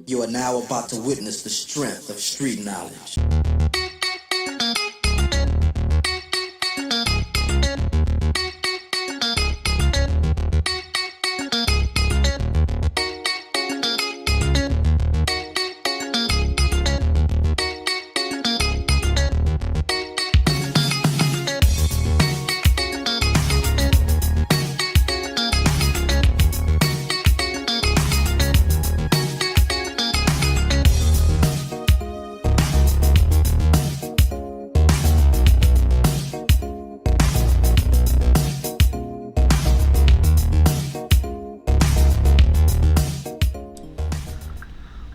You are now about to witness the strength of street knowledge.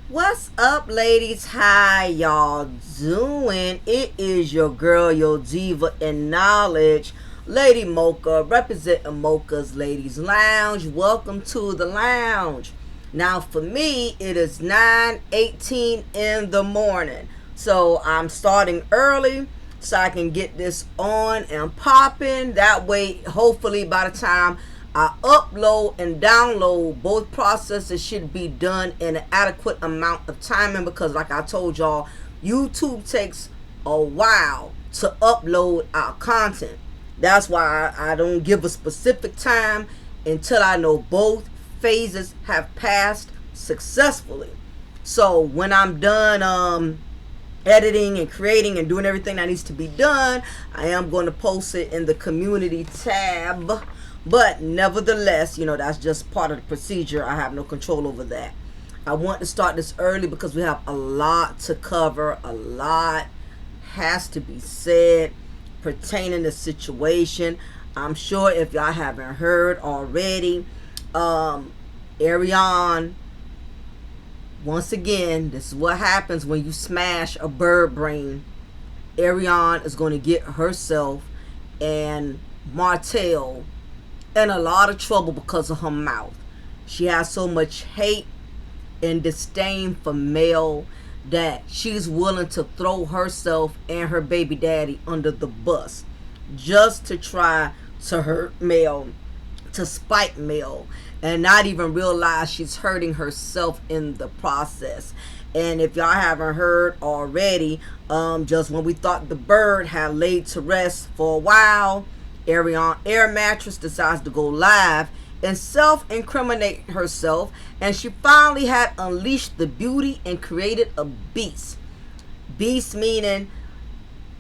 What's up, ladies? How y'all doing? It is your girl, your diva in knowledge, Lady Mocha, representing Mocha's Ladies Lounge. Welcome to the lounge. Now, for me, it is 9:18 in the morning, so I'm starting early so I can get this on and popping. That way, hopefully, by the time I upload and download, both processes should be done in an adequate amount of timing, because like I told y'all, YouTube takes a while to upload our content. That's why I don't give a specific time until I know both phases have passed successfully. So when I'm done editing and creating and doing everything that needs to be done, I am going to post it in the community tab. But nevertheless, that's just part of the procedure. I have no control over that. I want to start this early because we have a lot to cover. A lot has to be said pertaining to the situation. I'm sure if y'all haven't heard already, Ariane, once again, this is what happens when you smash a bird brain. Ariane is going to get herself and Martell in a lot of trouble because of her mouth. She has so much hate and disdain for Mel that she's willing to throw herself and her baby daddy under the bus just to try to hurt Mel, to spite Mel, and not even realize she's hurting herself in the process. And if y'all haven't heard already, just when we thought the bird had laid to rest for a while, Matress decides to go live and self-incriminate herself, and she finally had unleashed the beauty and created a beast. Beast meaning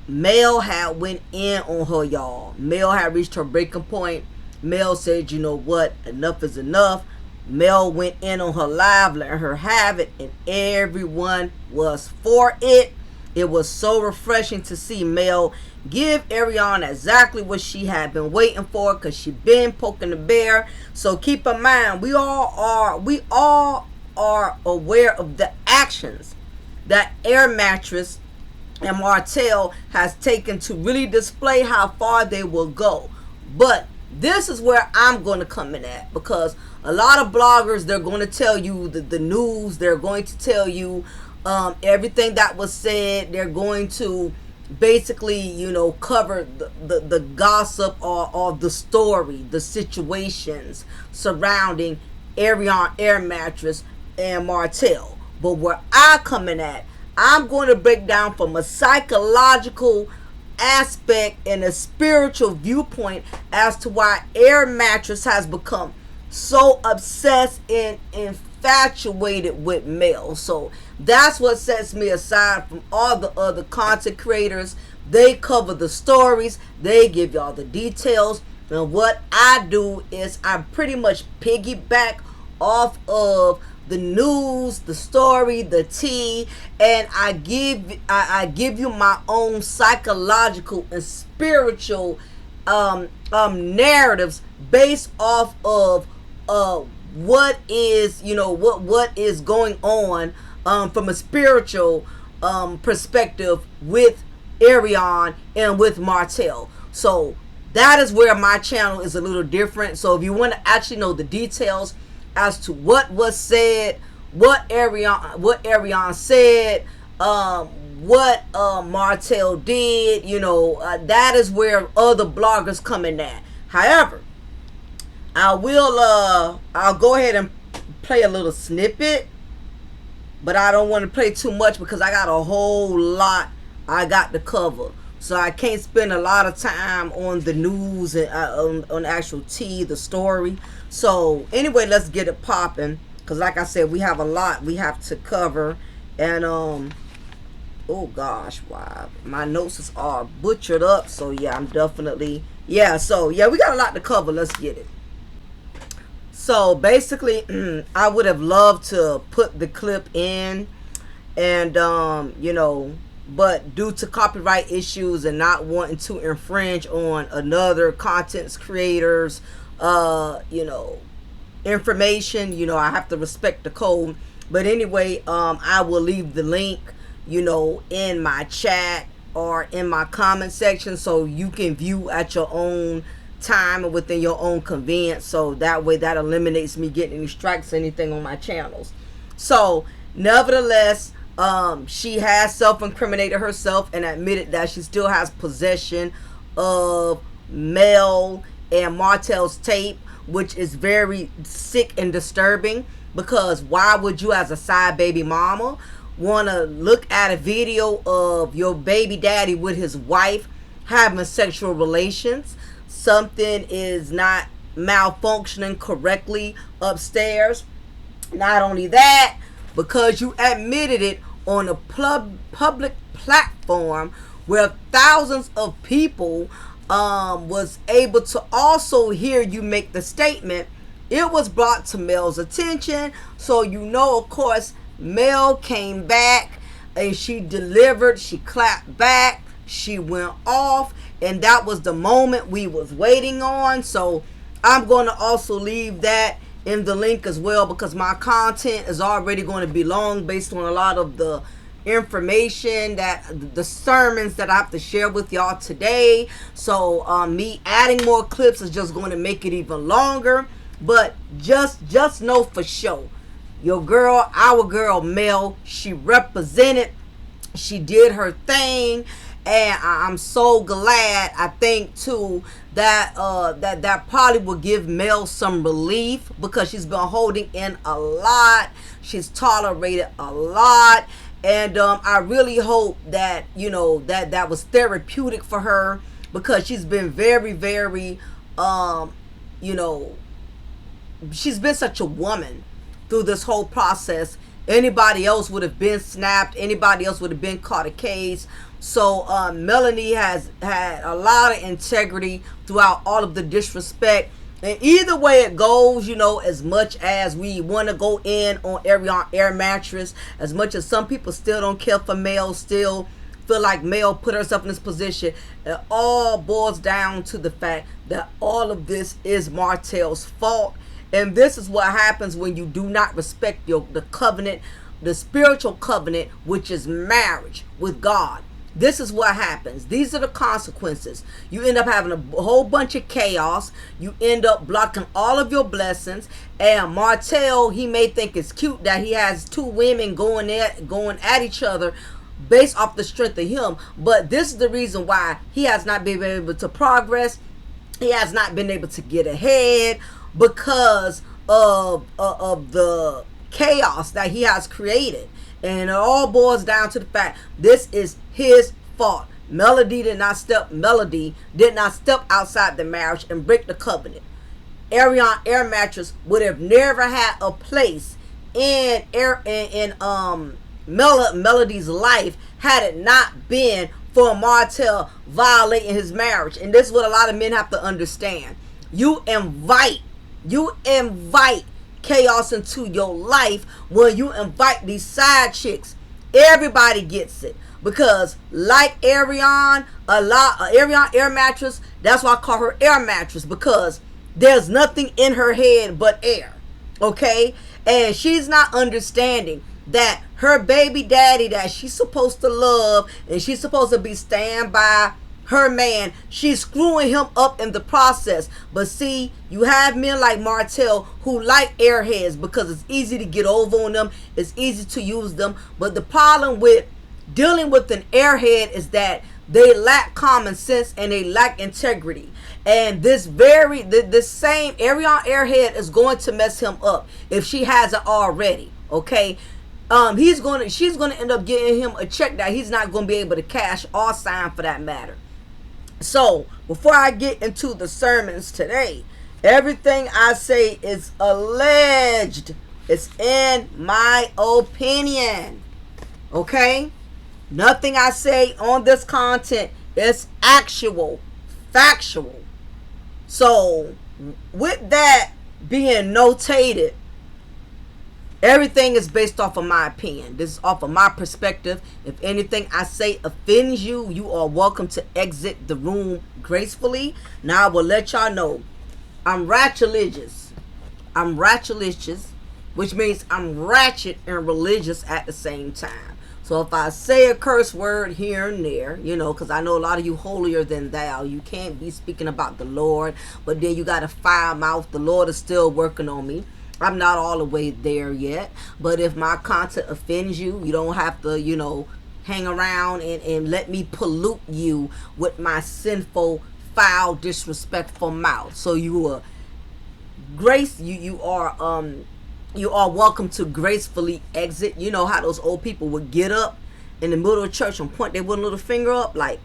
Mel had went in on her, y'all. Mel had reached her breaking point. Mel said, you know what, enough is enough. Mel went in on her live, letting her have it, and everyone was for it. It was so refreshing to see Mel give Ariane exactly what she had been waiting for, because she been poking the bear. So keep in mind, we all are aware of the actions that Matress and Martell has taken to really display how far they will go. But this is where I'm going to come in at, because a lot of bloggers, they're going to tell you the news. They're going to tell you everything that was said. They're going to basically, cover the gossip or the story, the situations surrounding Matress and Martell. But where I come in at, I'm going to break down from a psychological aspect and a spiritual viewpoint as to why Matress has become so obsessed and infatuated with Mel. So that's what sets me aside from all the other content creators. They cover the stories, they give y'all the details, and what I do is I pretty much piggyback off of the news, the story, the tea, and I give you my own psychological and spiritual narratives based off of what is what is going on from a spiritual perspective with Ariane and with Martell. So that is where my channel is a little different. So if you want to actually know the details as to what was said, what Ariane said, what Martell did, that is where other bloggers come in at. However, I'll go ahead and play a little snippet but I don't want to play too much because I got a whole lot I got to cover. So I can't spend a lot of time on the news and on actual tea, the story. So anyway, let's get it popping. Because like I said, we have a lot we have to cover. And oh gosh, wow, my notes is all butchered up. So yeah, I'm definitely, yeah, so yeah, we got a lot to cover. Let's get it. So basically, I would have loved to put the clip in, and you know, but due to copyright issues and not wanting to infringe on another content creators you know, information, you know, I have to respect the code. But anyway, I will leave the link, you know, in my chat or in my comment section, so you can view at your own time and within your own convenience. So that way, that eliminates me getting any strikes or anything on my channels. So nevertheless, she has self-incriminated herself and admitted that she still has possession of Mel and Martell's tape, which is very sick and disturbing. Because why would you, as a side baby mama, want to look at a video of your baby daddy with his wife having sexual relations? Something is not malfunctioning correctly upstairs. Not only that, because you admitted it on a public platform where thousands of people was able to also hear you make the statement, it was brought to Mel's attention. So you know, of course, Mel came back and she delivered. She clapped back. She went off. And that was the moment we was waiting on. So I'm going to also leave that in the link as well, because my content is already going to be long based on a lot of the information, that the sermons that I have to share with y'all today. So me adding more clips is just going to make it even longer. But just know for sure, your girl, our girl Mel, she represented, she did her thing. And I'm so glad, I think too, that that probably will give Mel some relief, because she's been holding in a lot. She's tolerated a lot. And I really hope that, you know, that was therapeutic for her, because she's been very, very, you know, she's been such a woman through this whole process. Anybody else would have been snapped. Anybody else would have been caught a case. So Melanie has had a lot of integrity throughout all of the disrespect. And either way it goes, you know, as much as we want to go in on Air Mattress, as much as some people still don't care for Mel, still feel like Mel put herself in this position, it all boils down to the fact that all of this is Martell's fault. And this is what happens when you do not respect the covenant, the spiritual covenant, which is marriage with God. This is what happens. These are the consequences. You end up having a whole bunch of chaos. You end up blocking all of your blessings. And Martell, he may think it's cute that he has two women going at each other based off the strength of him. But this is the reason why he has not been able to progress. He has not been able to get ahead, because of the chaos that he has created. And it all boils down to the fact this is his fault. Melody did not step outside the marriage and break the covenant. Air Mattress would have never had a place in Melody's life had it not been for Martell violating his marriage. And this is what a lot of men have to understand. You invite chaos into your life when you invite these side chicks. Everybody gets it, because like Ariane Air Mattress, that's why I call her Air Mattress, because there's nothing in her head but air. Okay? And she's not understanding that her baby daddy that she's supposed to love and she's supposed to be stand by her man, she's screwing him up in the process. But see, you have men like Martell who like airheads because it's easy to get over on them, it's easy to use them. But the problem with dealing with an airhead is that they lack common sense and they lack integrity. And this same Ariane airhead is going to mess him up if she hasn't already. Okay, she's gonna end up getting him a check that he's not gonna be able to cash or sign for that matter. So before I get into the sermons today, everything I say is alleged. It's in my opinion. Okay? Nothing I say on this content is actual, factual. So with that being notated, everything is based off of my opinion. This is off of my perspective. If anything I say offends you, you are welcome to exit the room gracefully. Now I will let y'all know I'm ratchelicious. I'm ratchelicious, which means I'm ratchet and religious at the same time. So if I say a curse word here and there, you know, because I know a lot of you holier than thou, you can't be speaking about the Lord, but then you got a foul mouth. The Lord is still working on me. I'm not all the way there yet, but if my content offends you, you don't have to, you know, hang around and let me pollute you with my sinful, foul, disrespectful mouth. So you are you are welcome to gracefully exit. You know how those old people would get up in the middle of church and point their one little finger up like,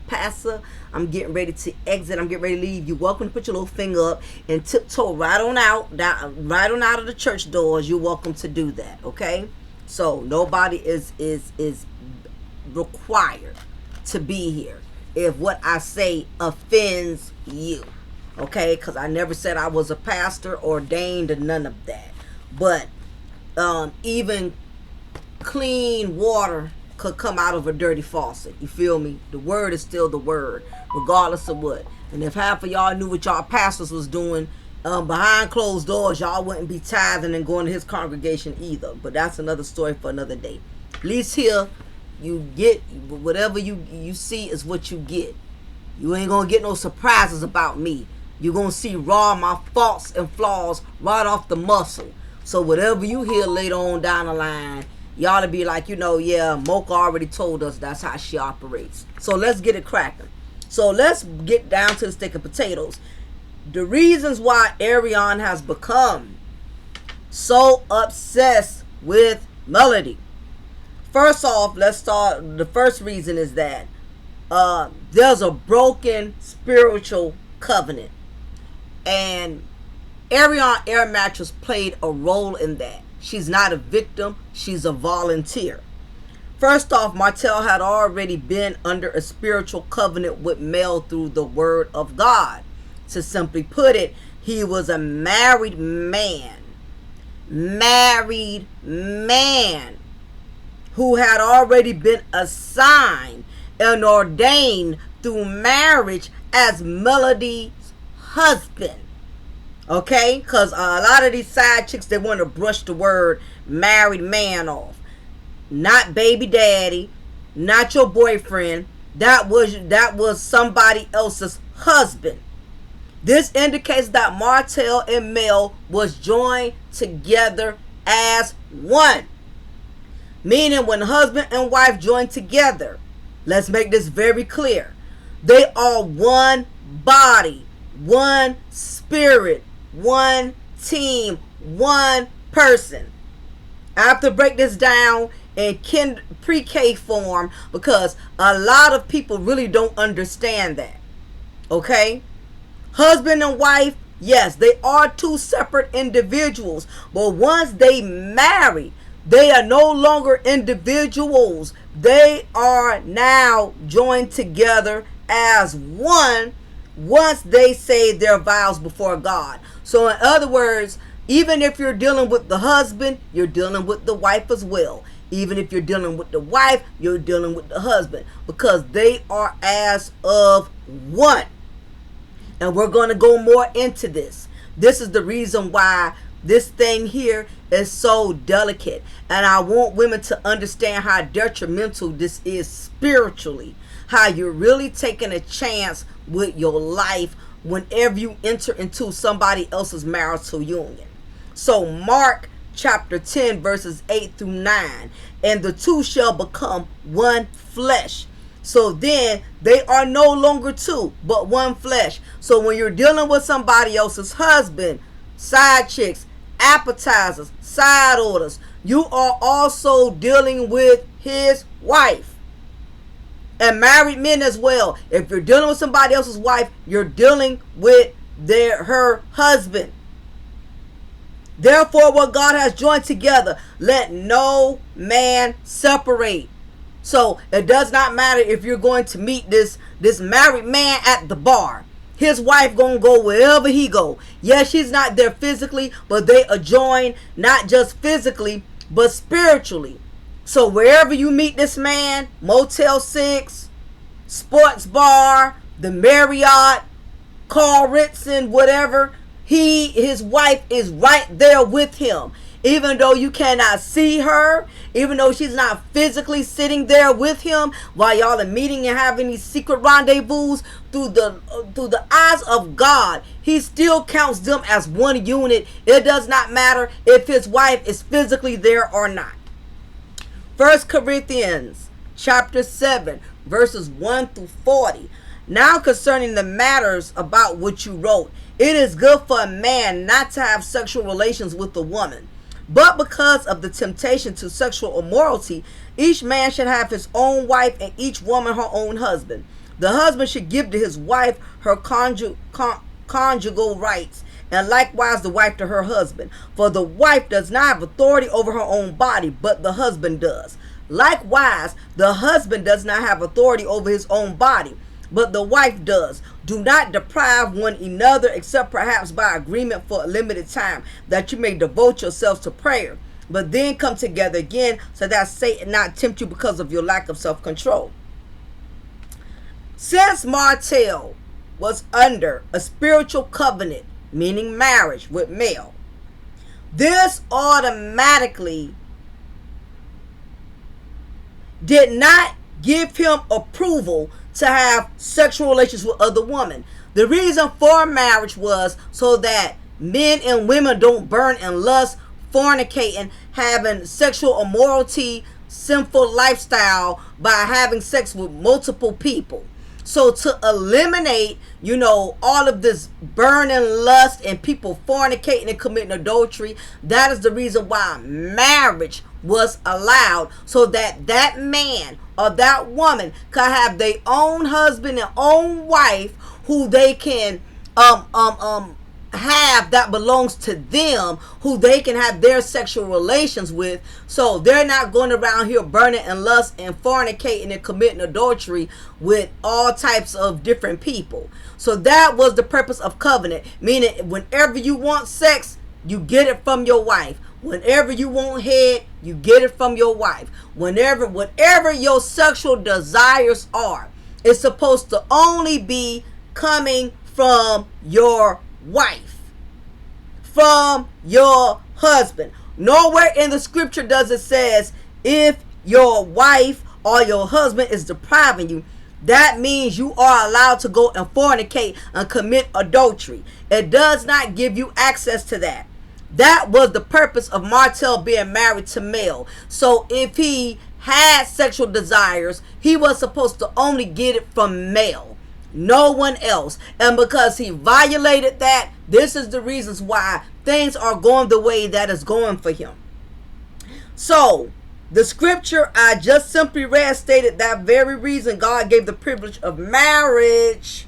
Pastor, I'm getting ready to exit. I'm getting ready to leave. You're welcome to put your little finger up and tiptoe right on out of the church doors. You're welcome to do that. Okay? So nobody is required to be here if what I say offends you. Okay? Because I never said I was a pastor, ordained, or none of that. But even clean water could come out of a dirty faucet. You feel me? The word is still the word, regardless of what. And if half of y'all knew what y'all pastors was doing behind closed doors, y'all wouldn't be tithing and going to his congregation either. But that's another story for another day. At least here, you get whatever you see is what you get. You ain't gonna get no surprises about me. You're gonna see raw my faults and flaws right off the muscle. So whatever you hear later on down the line, y'all to be like, you know, yeah, Mocha already told us that's how she operates. So let's get it cracking. So let's get down to the stick of potatoes. The reasons why Arion has become so obsessed with Melody. First off, let's start. The first reason is that there's a broken spiritual covenant. And Arion Air Matress played a role in that. She's not a victim. She's a volunteer. First off, Martell had already been under a spiritual covenant with Mel through the word of God. To simply put it, he was a married man. Married man who had already been assigned and ordained through marriage as Melody's husband. Okay, because a lot of these side chicks, they want to brush the word married man off. Not baby daddy, not your boyfriend. That was somebody else's husband. This indicates that Martell and Mel was joined together as one. Meaning when husband and wife join together, let's make this very clear. They are one body, one spirit, one team, one person. I have to break this down in pre-K form because a lot of people really don't understand that. Okay? Husband and wife, yes, they are two separate individuals. But once they marry, they are no longer individuals. They are now joined together as one once they say their vows before God. So in other words, even if you're dealing with the husband, you're dealing with the wife as well. Even if you're dealing with the wife, you're dealing with the husband. Because they are as of one. And we're going to go more into this. This is the reason why this thing here is so delicate. And I want women to understand how detrimental this is spiritually. How you're really taking a chance with your life whenever you enter into somebody else's marital union. So Mark chapter 10 verses 8 through 9. And the two shall become one flesh. So then they are no longer two, but one flesh. So when you're dealing with somebody else's husband, side chicks, appetizers, side orders, you are also dealing with his wife. And married men as well. If you're dealing with somebody else's wife, you're dealing with her husband. Therefore, what God has joined together, let no man separate. So it does not matter if you're going to meet this married man at the bar. His wife gonna go wherever he go. Yes, she's not there physically, but they are joined not just physically, but spiritually. So wherever you meet this man, Motel 6, sports bar, the Marriott, Carl Ritson, whatever, his wife is right there with him. Even though you cannot see her, even though she's not physically sitting there with him while y'all are meeting and having these secret rendezvous, through the eyes of God, he still counts them as one unit. It does not matter if his wife is physically there or not. 1 Corinthians chapter 7 verses 1 through 40. Now concerning the matters about which you wrote, it is good for a man not to have sexual relations with a woman. But because of the temptation to sexual immorality, each man should have his own wife and each woman her own husband. The husband should give to his wife her conjugal rights, and likewise the wife to her husband. For the wife does not have authority over her own body, but the husband does. Likewise, the husband does not have authority over his own body, but the wife does. Do not deprive one another, except perhaps by agreement for a limited time, that you may devote yourselves to prayer. But then come together again, so that Satan not tempt you because of your lack of self-control. Since Martell was under a spiritual covenant, meaning marriage with male, this automatically did not give him approval to have sexual relations with other women. The reason for marriage was so that men and women don't burn in lust, fornicating, having sexual immorality, sinful lifestyle by having sex with multiple people. So to eliminate, all of this burning lust and people fornicating and committing adultery, that is the reason why marriage was allowed, so that that man or that woman could have their own husband and own wife who they can have, that belongs to them, who they can have their sexual relations with. So they're not going around here burning in lust and fornicating and committing adultery with all types of different people. So that was the purpose of covenant, meaning whenever you want sex, you get it from your wife. Whenever you want head, you get it from your wife. Whatever your sexual desires are, it's supposed to only be coming from your wife, from your husband. Nowhere in the scripture does it says if your wife or your husband is depriving you, that means you are allowed to go and fornicate and commit adultery. It does not give you access to that. That was the purpose of Martell being married to male. So if he had sexual desires, he was supposed to only get it from male, no one else. And because he violated that, this is the reasons why things are going the way that is going for him. So the scripture I just simply read stated that very reason God gave the privilege of marriage,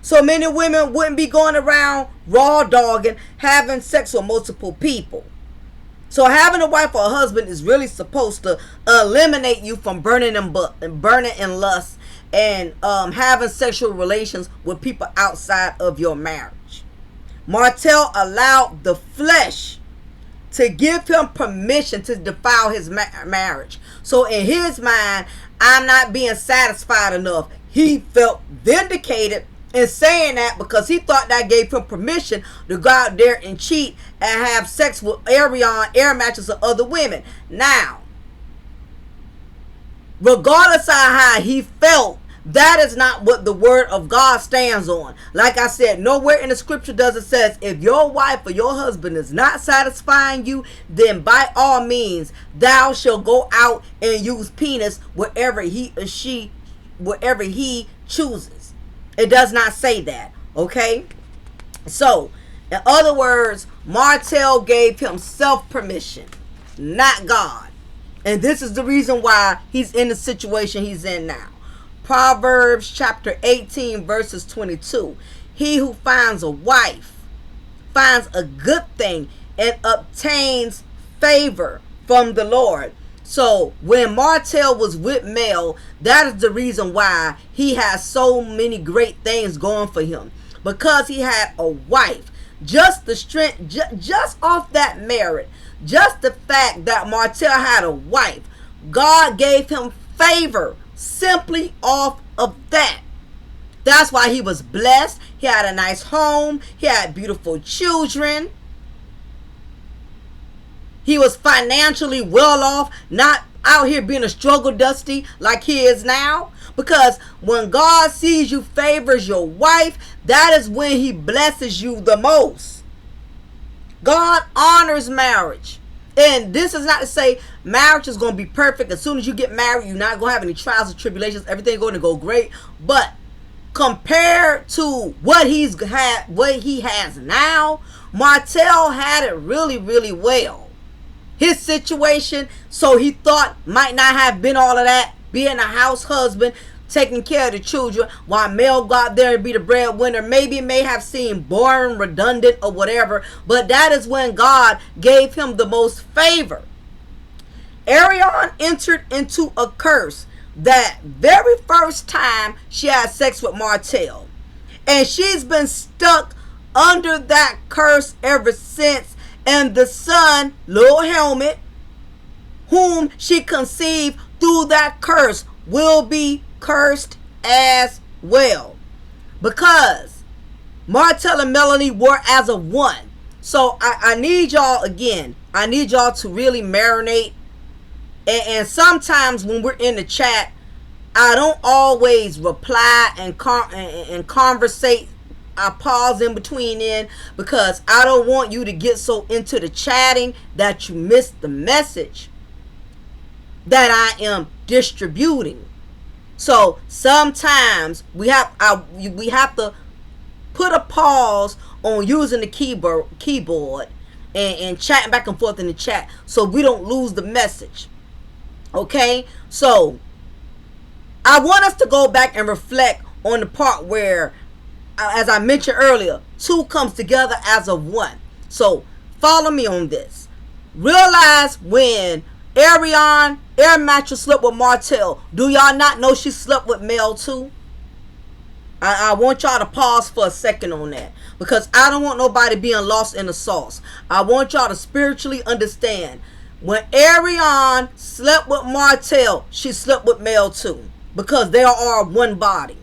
so many women wouldn't be going around raw dogging, having sex with multiple people. So having a wife or a husband is really supposed to eliminate you from burning in lust and having sexual relations with people outside of your marriage. Martell allowed the flesh to give him permission to defile his marriage. So in his mind, I'm not being satisfied enough. He felt vindicated in saying that, because he thought that gave him permission to go out there and cheat and have sex with air matches of other women. Now, regardless of how he felt, that is not what the word of God stands on. Like I said, nowhere in the scripture does it says if your wife or your husband is not satisfying you, then by all means thou shalt go out and use penis wherever he chooses. It does not say that. Okay, so in other words, Martell gave himself permission. not God. And this is the reason why he's in the situation he's in now. Proverbs chapter 18 verses 22. He who finds a wife finds a good thing and obtains favor from the Lord. So when Martell was with Mel, that is the reason why he has so many great things going for him. Because he had a wife. Just the strength, just off that merit, just the fact that Martell had a wife, God gave him favor simply off of that. That's why he was blessed. He had a nice home. He had beautiful children. He was financially well off, not out here being a struggle dusty like he is now. Because when God sees you favors your wife, that is when he blesses you the most. God honors marriage. And this is not to say marriage is going to be perfect. As soon as you get married, you're not going to have any trials or tribulations. Everything's going to go great. But compared to what he has now, Martell had it really, really well. His situation, so he thought, might not have been all of that. Being a house husband, taking care of the children, while Mel got there and be the breadwinner. Maybe it may have seemed boring, redundant, or whatever. But that is when God gave him the most favor. Arion entered into a curse that very first time she had sex with Martell. And she's been stuck under that curse ever since. And the son, little Helmet, whom she conceived through that curse, will be cursed as well. Because Martell and Melanie were as a one. So I need y'all, again, I need y'all to really marinate. And sometimes when we're in the chat, I don't always reply and conversate. I pause in between because I don't want you to get so into the chatting that you miss the message that I am distributing. So sometimes we have to put a pause on using the keyboard and chatting back and forth in the chat so we don't lose the message. Okay, so I want us to go back and reflect on the part where, as I mentioned earlier, two comes together as a one. So follow me on this. Realize when Air Matress slept with Martell, do y'all not know she slept with Mel too? I want y'all to pause for a second on that, because I don't want nobody being lost in the sauce. I want y'all to spiritually understand. When Arion slept with Martell, she slept with Mel too, because they are one body.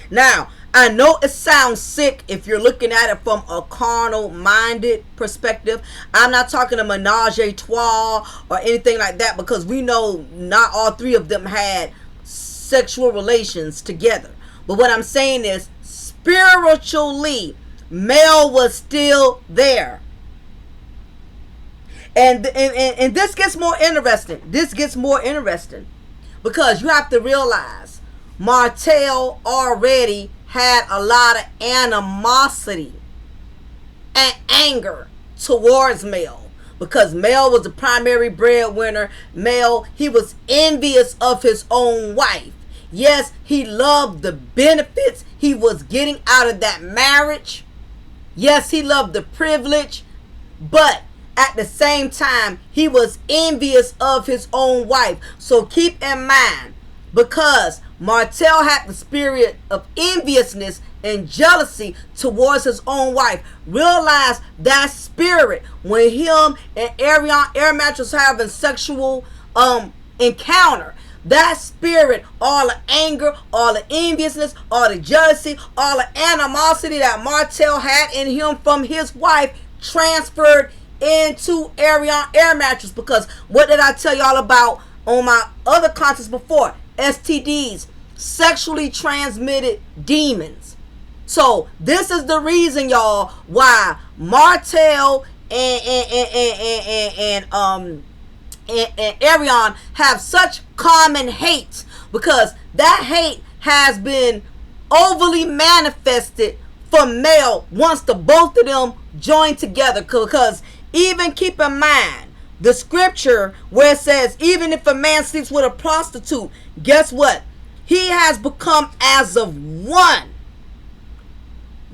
Now, I know it sounds sick if you're looking at it from a carnal-minded perspective. I'm not talking a menage a trois or anything like that, because we know not all three of them had sexual relations together. But what I'm saying is, spiritually, Mel was still there. And this gets more interesting. Because you have to realize Martell already had a lot of animosity and anger towards Mel, because Mel was the primary breadwinner. Mel, he was envious of his own wife. Yes, he loved the benefits he was getting out of that marriage. Yes, he loved the privilege, but at the same time, he was envious of his own wife. So keep in mind, because Martell had the spirit of enviousness and jealousy towards his own wife. Realize that spirit when him and Air Matress having sexual encounter. That spirit, all the anger, all the enviousness, all the jealousy, all the animosity that Martell had in him from his wife transferred into Air Matress. Because what did I tell y'all about on my other contents before? STDs, sexually transmitted demons. So this is the reason, y'all, why Martell and Arion have such common hate, because that hate has been overly manifested for Mel once the both of them join together. Because Even keep in mind the scripture where it says, even if a man sleeps with a prostitute, guess what? He has become as of one.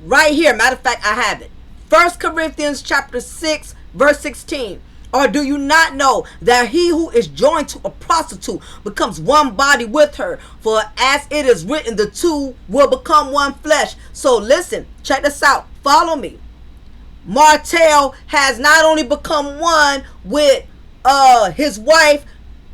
Right here. Matter of fact, I have it. 1 Corinthians chapter 6, verse 16. Or do you not know that he who is joined to a prostitute becomes one body with her? For as it is written, the two will become one flesh. So listen, check this out. Follow me. Martell has not only become one with his wife,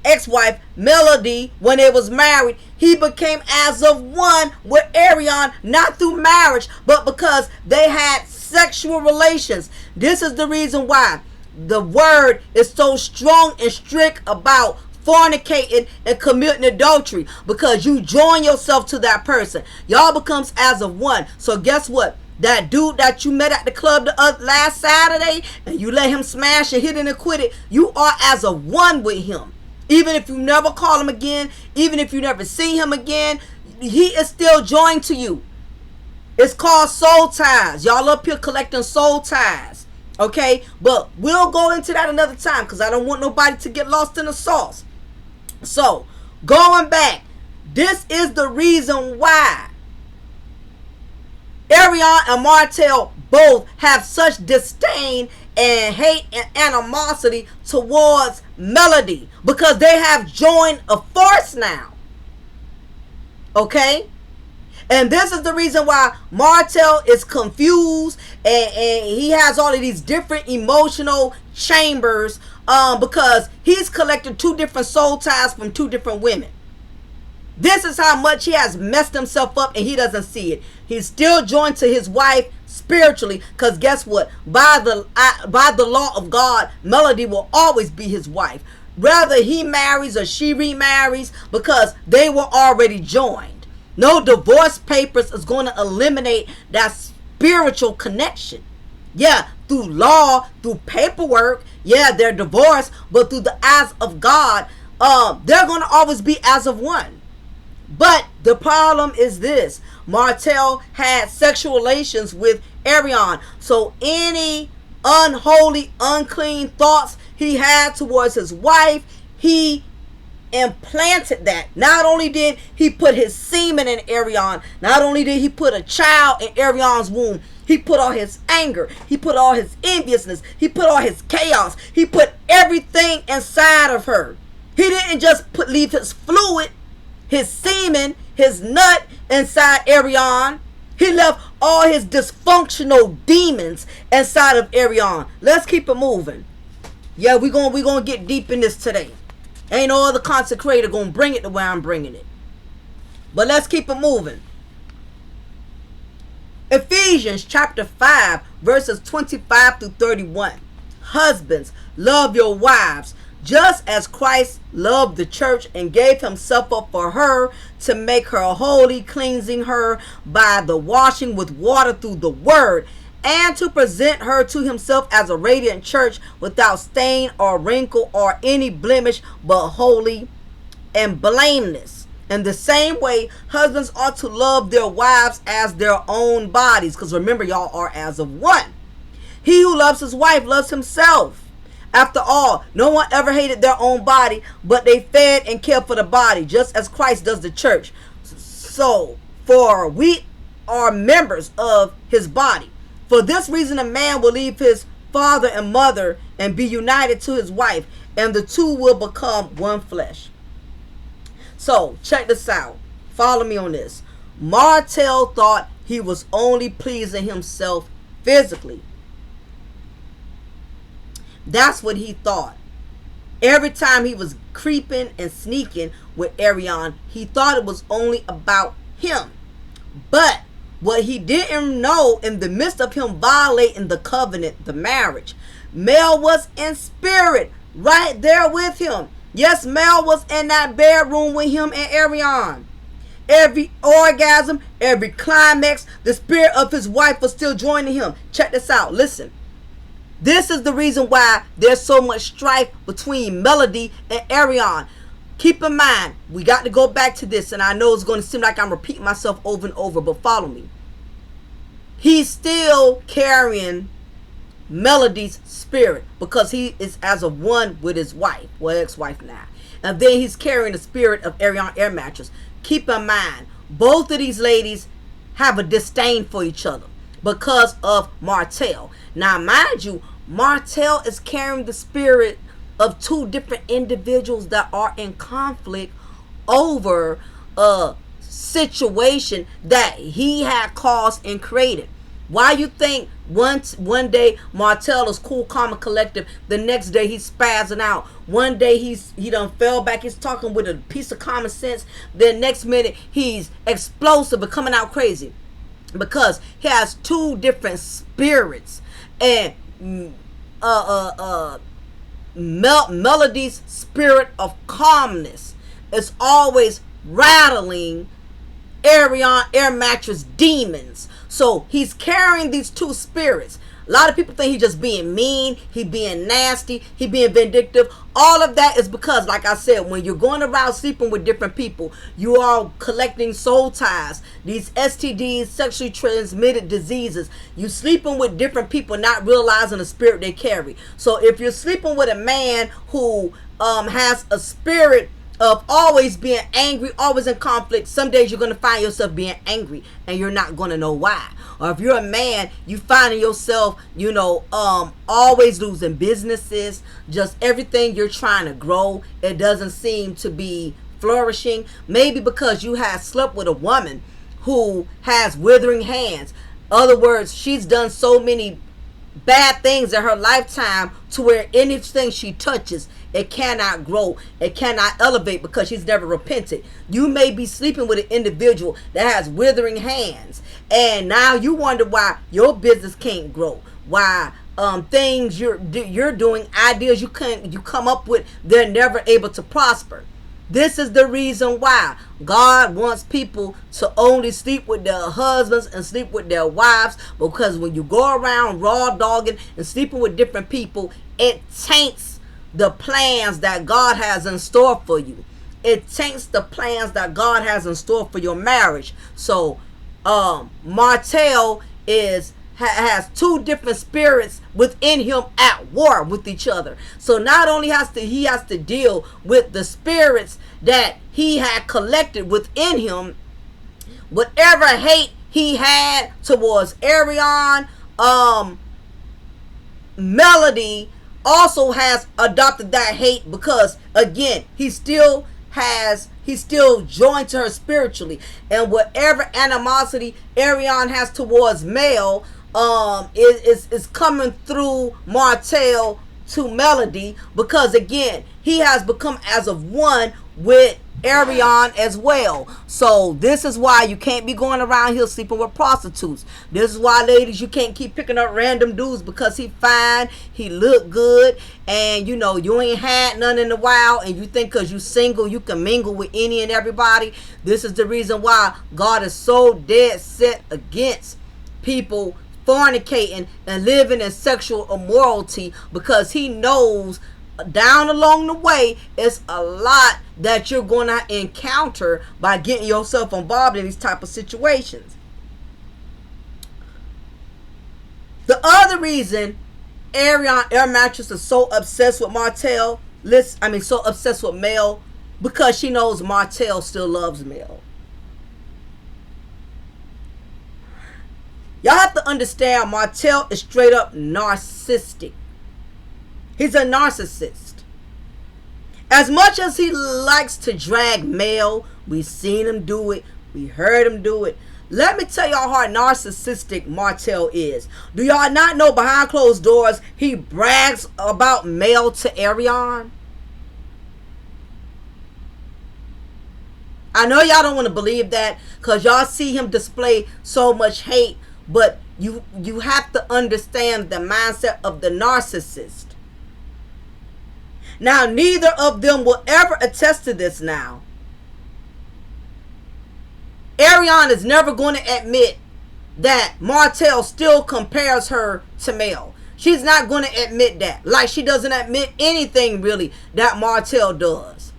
ex-wife, Melody, when they was married. He became as of one with Arion, not through marriage, but because they had sexual relations. This is the reason why the word is so strong and strict about fornicating and committing adultery, because you join yourself to that person. Y'all becomes as of one. So guess what? That dude that you met at the club last Saturday and you let him smash and hit and quit it, you are as of one with him. Even if you never call him again, even if you never see him again, he is still joined to you. It's called soul ties. Y'all up here collecting soul ties. Okay? But we'll go into that another time because I don't want nobody to get lost in the sauce. So, going back, this is the reason why Arion and Martell both have such disdain and hate and animosity towards Melody, because they have joined a force now. Okay? And this is the reason why Martell is confused and he has all of these different emotional chambers, because he's collected two different soul ties from two different women. This is how much he has messed himself up, and he doesn't see it. He's still joined to his wife spiritually, because guess what? By the law of God, Melody will always be his wife. Whether he marries or she remarries, because they were already joined. No divorce papers is going to eliminate that spiritual connection. Yeah, through law, through paperwork, yeah, they're divorced, but through the eyes of God, they're going to always be as of one. But the problem is this: Martell had sexual relations with Arion. So any unholy, unclean thoughts he had towards his wife, he implanted that. Not only did he put his semen in Arion, not only did he put a child in Arion's womb, he put all his anger, he put all his enviousness, he put all his chaos, he put everything inside of her. He didn't just leave his fluid, his semen, his nut inside Arion. He left all his dysfunctional demons inside of Arion. Let's keep it moving. Yeah, we're gonna get deep in this today. Ain't no other consecrator gonna bring it the way I'm bringing it. But let's keep it moving. Ephesians chapter 5, verses 25 through 31. Husbands, love your wives, just as Christ loved the church and gave himself up for her, to make her holy, cleansing her by the washing with water through the word, and to present her to himself as a radiant church, without stain or wrinkle or any blemish, but holy and blameless. In the same way, husbands ought to love their wives as their own bodies, because remember, y'all are as of one. He who loves his wife loves himself. After all, no one ever hated their own body, but they fed and cared for the body, just as Christ does the church. So, for we are members of his body. For this reason, a man will leave his father and mother and be united to his wife, and the two will become one flesh. So, check this out. Follow me on this. Martell thought he was only pleasing himself physically. That's what he thought. Every time he was creeping and sneaking with Arion, he thought it was only about him. But what he didn't know, in the midst of him violating the covenant, the marriage, Mel was in spirit right there with him. Yes, Mel was in that bedroom with him and Arion. Every orgasm, every climax, the spirit of his wife was still joining him. Check this out. Listen. This is the reason why there's so much strife between Melody and Arion. Keep in mind, we got to go back to this, and I know it's going to seem like I'm repeating myself over and over, but follow me. He's still carrying Melody's spirit, because he is as of one with his wife, well, ex-wife now. And then he's carrying the spirit of Ariana Air Mattress. Keep in mind, both of these ladies have a disdain for each other because of Martell. Now, mind you, Martell is carrying the spirit of two different individuals that are in conflict over a situation that he had caused and created. Why you think one day Martell is cool, calm, and collective, the next day he's spazzing out. One day he done fell back, he's talking with a piece of common sense. Then next minute he's explosive and coming out crazy. Because he has two different spirits. And Melody's spirit of calmness is always rattling Ariana Air Mattress demons. So he's carrying these two spirits. A lot of people think he's just being mean, he being nasty, he being vindictive. All of that is because, like I said, when you're going around sleeping with different people, you are collecting soul ties, these STDs, sexually transmitted diseases. You sleeping with different people, not realizing the spirit they carry. So if you're sleeping with a man who has a spirit of always being angry, always in conflict, some days you're going to find yourself being angry and you're not going to know why. Or if you're a man, you finding yourself, always losing businesses, just everything you're trying to grow, it doesn't seem to be flourishing. Maybe because you have slept with a woman who has withering hands. Other words, she's done so many bad things in her lifetime to where anything she touches, it cannot grow, it cannot elevate, because she's never repented. You may be sleeping with an individual that has withering hands, and now you wonder why your business can't grow, why things you're doing, ideas you come up with, they're never able to prosper. This is the reason why God wants people to only sleep with their husbands and sleep with their wives, because when you go around raw dogging and sleeping with different people, it taints the plans that God has in store for you. It taints the plans that God has in store for your marriage. So Martell has two different spirits within him at war with each other. So not only he has to deal with the spirits that he had collected within him, whatever hate he had towards Ariana, Melody also has adopted that hate, because again, he still joined to her spiritually, and whatever animosity Ariana has towards Mel is coming through Martell to Melody, because again, he has become as of one with Ariana as well. So this is why you can't be going around here sleeping with prostitutes. This is why, ladies, you can't keep picking up random dudes because he fine, he look good, and you ain't had none in a while, and you think because you single you can mingle with any and everybody. This is the reason why God is so dead set against people fornicating and living in sexual immorality, because he knows down along the way it's a lot that you're going to encounter by getting yourself involved in these type of situations. The other reason Ariana Air Mattress is so obsessed with so obsessed with Mel, because she knows Martell still loves Mel. Y'all have to understand, Martell is straight up narcissistic. He's a narcissist. As much as he likes to drag Mel, we've seen him do it, we heard him do it. Let me tell y'all how narcissistic Martell is. Do y'all not know behind closed doors he brags about Mel to Ariana? I know y'all don't want to believe that, because y'all see him display so much hate, but you have to understand the mindset of the narcissist. Now, neither of them will ever attest to this now. Ariana is never going to admit that Martell still compares her to Mel. She's not going to admit that. Like she doesn't admit anything really that Martell does.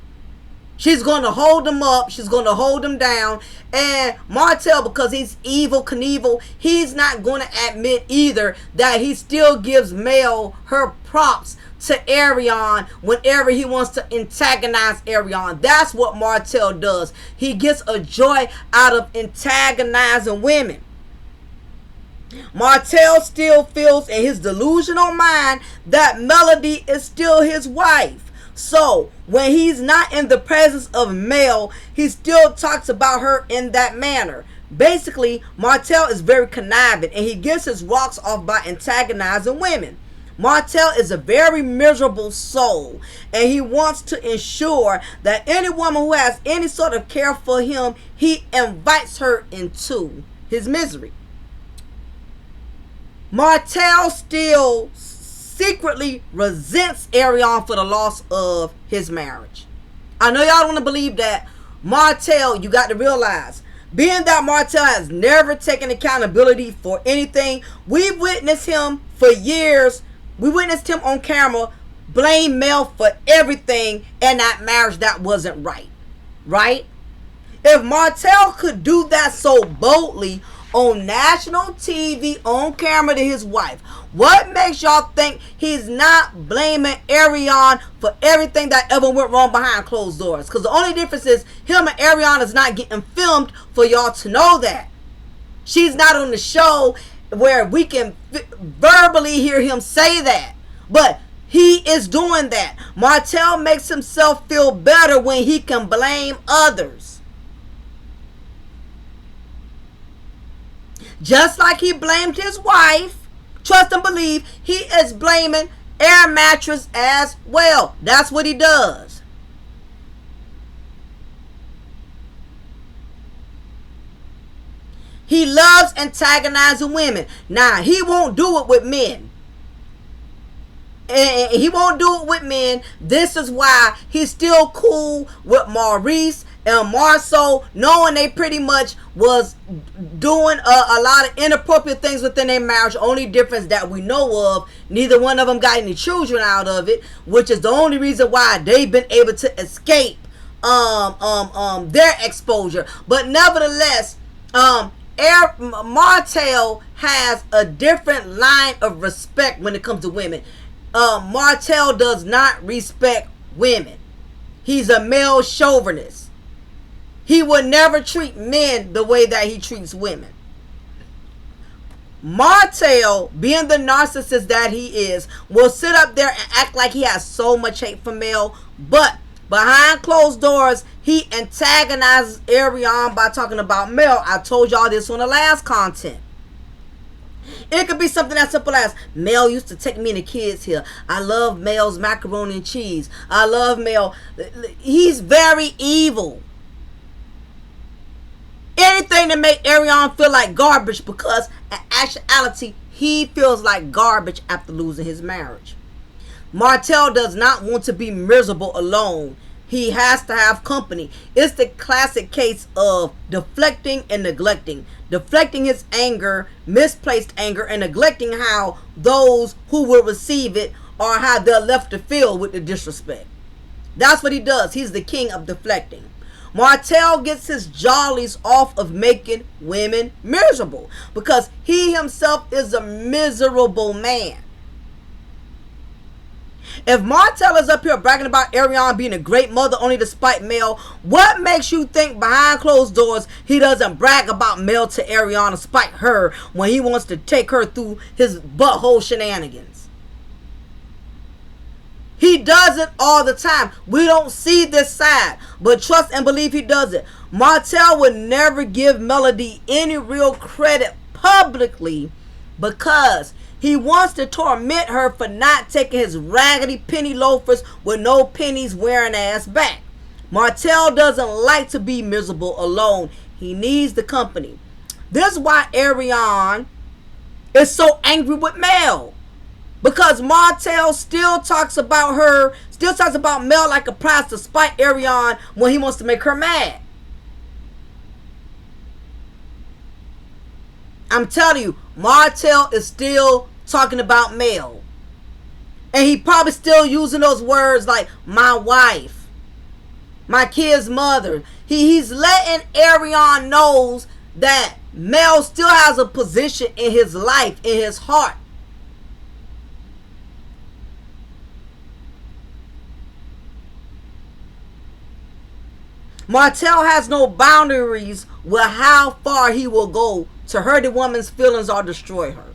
She's going to hold him up. She's going to hold him down. And Martell, because he's evil Knievel, he's not going to admit either that he still gives Mel her props to Arion whenever he wants to antagonize Arion. That's what Martell does. He gets a joy out of antagonizing women. Martell still feels in his delusional mind that Melody is still his wife. So when he's not in the presence of Mel, he still talks about her in that manner. Basically, Martell is very conniving, and he gets his rocks off by antagonizing women. Martell is a very miserable soul, and he wants to ensure that any woman who has any sort of care for him, he invites her into his misery. Martell still secretly resents Arion for the loss of his marriage. I know y'all don't want to believe that. Martell, you got to realize, being that Martell has never taken accountability for anything, we've witnessed him for years. We witnessed him on camera blame Mel for everything in that marriage that wasn't right. Right? If Martell could do that so boldly on national TV, on camera to his wife, what makes y'all think he's not blaming Arion for everything that ever went wrong behind closed doors? Because the only difference is him and Arion is not getting filmed for y'all to know that. She's not on the show where we can verbally hear him say that. But he is doing that. Martell makes himself feel better when he can blame others. Just like he blamed his wife, trust and believe, he is blaming Air Matress as well. That's what he does. He loves antagonizing women. Now, he won't do it with men. And he won't do it with men. This is why he's still cool with Maurice and Marceau, knowing they pretty much was doing a lot of inappropriate things within their marriage. Only difference that we know of, neither one of them got any children out of it, which is the only reason why they've been able to escape their exposure. But nevertheless, Martell has a different line of respect when it comes to women. Martell does not respect women. He's a male chauvinist. He would never treat men the way that he treats women. Martell, being the narcissist that he is, will sit up there and act like he has so much hate for Mel, but behind closed doors, he antagonizes Arion by talking about Mel. I told y'all this on the last content. It could be something as simple as, Mel used to take me and the kids here. I love Mel's macaroni and cheese. I love Mel. He's very evil. Anything to make Arion feel like garbage, because in actuality, he feels like garbage after losing his marriage. Martell does not want to be miserable alone. He has to have company. It's the classic case of deflecting and neglecting. Deflecting his anger, misplaced anger, and neglecting how those who will receive it or how they're left to feel with the disrespect. That's what he does. He's the king of deflecting. Martell gets his jollies off of making women miserable because he himself is a miserable man. If Martell is up here bragging about Arion being a great mother only to spite Mel, what makes you think behind closed doors he doesn't brag about Mel to Arion to spite her when he wants to take her through his butthole shenanigans? He does it all the time. We don't see this side, but trust and believe he does it. Martell would never give Melody any real credit publicly because he wants to torment her for not taking his raggedy penny loafers with no pennies wearing ass back. Martell doesn't like to be miserable alone. He needs the company. This is why Arion is so angry with Mel. Because Martell still talks about her, still talks about Mel like a prize to spite Arion when he wants to make her mad. I'm telling you, Martell is still talking about Mel. And he probably still using those words like my wife. my kid's mother. He's letting Arion knows that Mel still has a position in his life, in his heart. Martell has no boundaries with how far he will go to hurt a woman's feelings or destroy her.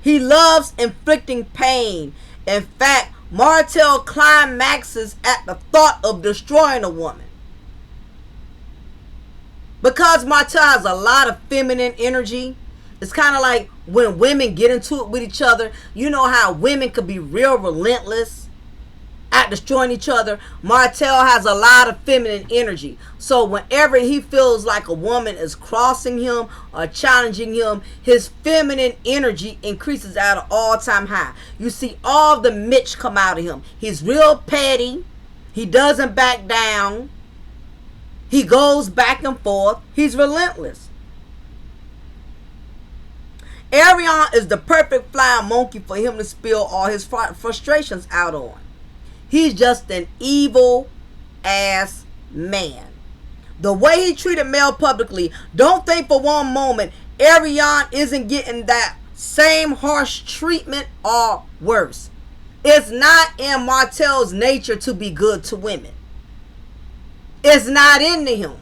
He loves inflicting pain. In fact, Martell climaxes at the thought of destroying a woman. Because Martell has a lot of feminine energy, it's kind of like when women get into it with each other. You know how women could be real relentless at destroying each other. Martell has a lot of feminine energy. So whenever he feels like a woman is crossing him or challenging him, his feminine energy increases at an all-time high. You see all the Mitch come out of him. He's real petty. He doesn't back down. He goes back and forth. He's relentless. Arion is the perfect flying monkey for him to spill all his frustrations out on. He's just an evil ass man. The way he treated Mel publicly, don't think for one moment Arion isn't getting that same harsh treatment or worse. It's not in Martell's nature to be good to women. It's not into him.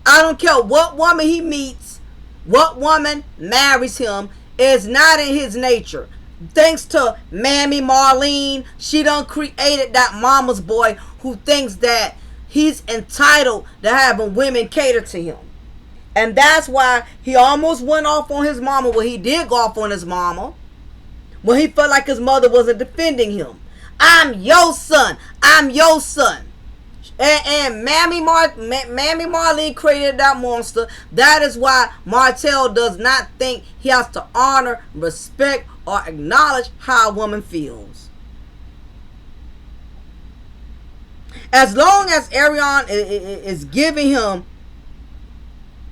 I don't care what woman he meets, what woman marries him, it's not in his nature. Thanks to Mammy Marlene, she done created that mama's boy who thinks that he's entitled to having women cater to him. And that's why he almost went off on his mama. Well, he did go off on his mama when he felt like his mother wasn't defending him. I'm your son. I'm your son. And Mammy Marlene created that monster. That is why Martell does not think he has to honor, respect, or acknowledge how a woman feels. As long as Arion is giving him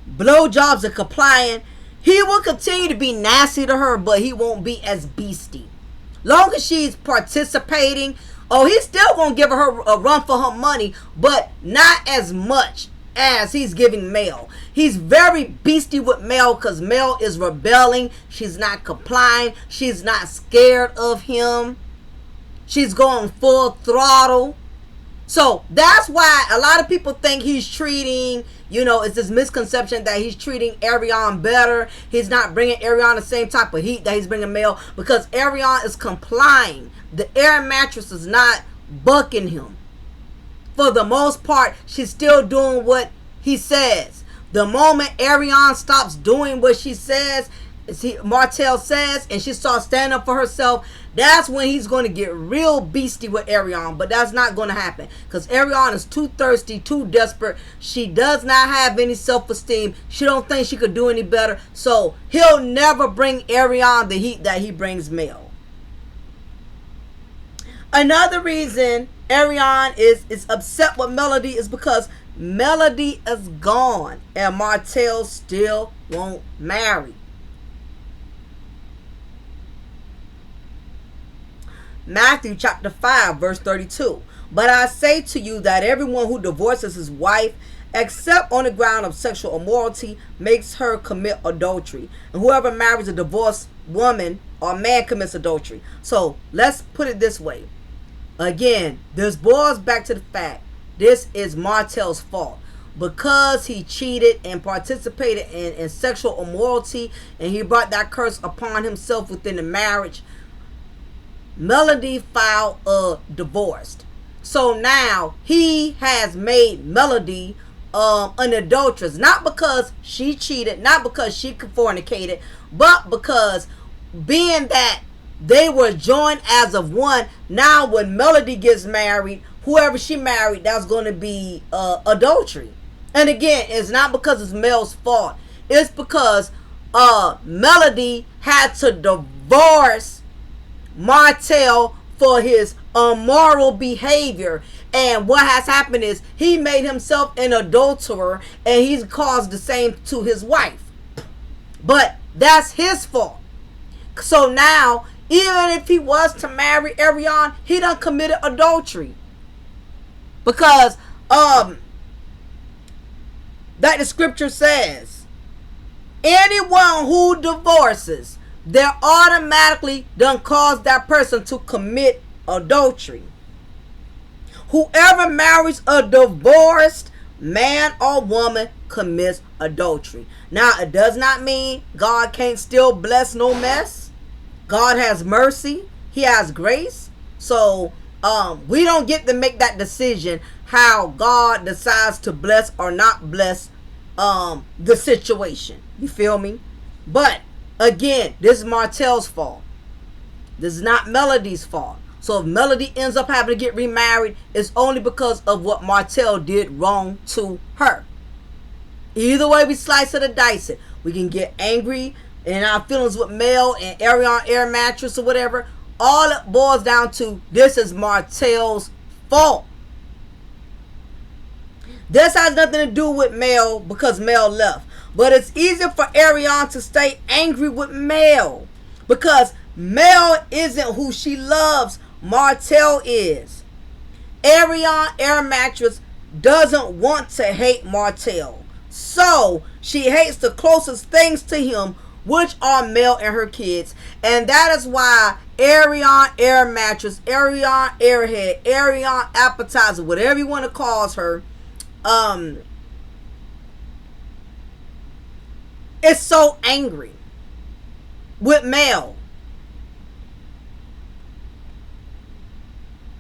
blowjobs and complying, he will continue to be nasty to her, but he won't be as beastie. Long as she's participating, he's still gonna give her a run for her money, but not as much as he's giving Mel. He's very beastie with Mel because Mel is rebelling. She's not complying. She's not scared of him. She's going full throttle. So that's why a lot of people think he's treating, it's this misconception that he's treating Arion better. He's not bringing Arion the same type of heat that he's bringing Mel because Arion is complying. The air mattress is not bucking him. For the most part, she's still doing what he says. The moment Arion stops doing what she says, Martell says, and she starts standing up for herself, that's when he's going to get real beastie with Arion. But that's not going to happen because Arion is too thirsty, too desperate. She does not have any self-esteem. She don't think she could do any better. So he'll never bring Arion the heat that he brings Mel. Another reason Arion is upset with Melody is because Melody is gone and Martell still won't marry. Matthew chapter 5 verse 32. But I say to you that everyone who divorces his wife except on the ground of sexual immorality makes her commit adultery. And whoever marries a divorced woman or man commits adultery. So let's put it this way. Again, this boils back to the fact this is Martell's fault. Because he cheated and participated in sexual immorality and he brought that curse upon himself within the marriage, Melody filed a divorce. So now he has made Melody an adulteress. Not because she cheated, not because she fornicated, but because being that they were joined as of one, now when Melody gets married, whoever she married, that's going to be adultery. And again, it's not because it's Mel's fault. It's because Melody had to divorce Martell for his immoral behavior. And what has happened is he made himself an adulterer and he's caused the same to his wife. But that's his fault. So now, even if he was to marry Arion, he done committed adultery. Because that the scripture says, anyone who divorces, they're automatically done cause that person to commit adultery. Whoever marries a divorced man or woman commits adultery. Now, it does not mean God can't still bless no mess. God has mercy. He has grace. So, we don't get to make that decision how God decides to bless or not bless the situation. You feel me? But again, this is Martell's fault. This is not Melody's fault. So if Melody ends up having to get remarried, it's only because of what Martell did wrong to her. Either way we slice it or dice it, we can get angry in our feelings with Mel and Arion Air Mattress or whatever. All it boils down to, this is Martell's fault. This has nothing to do with Mel because Mel left. But it's easier for Arion to stay angry with Mel because Mel isn't who she loves. Martell is. Arion Air Mattress doesn't want to hate Martell. So she hates the closest things to him, which are Mel and her kids. And that is why Arion Air Mattress, Arion Airhead, Arion Appetizer, whatever you want to call her, is so angry with Mel.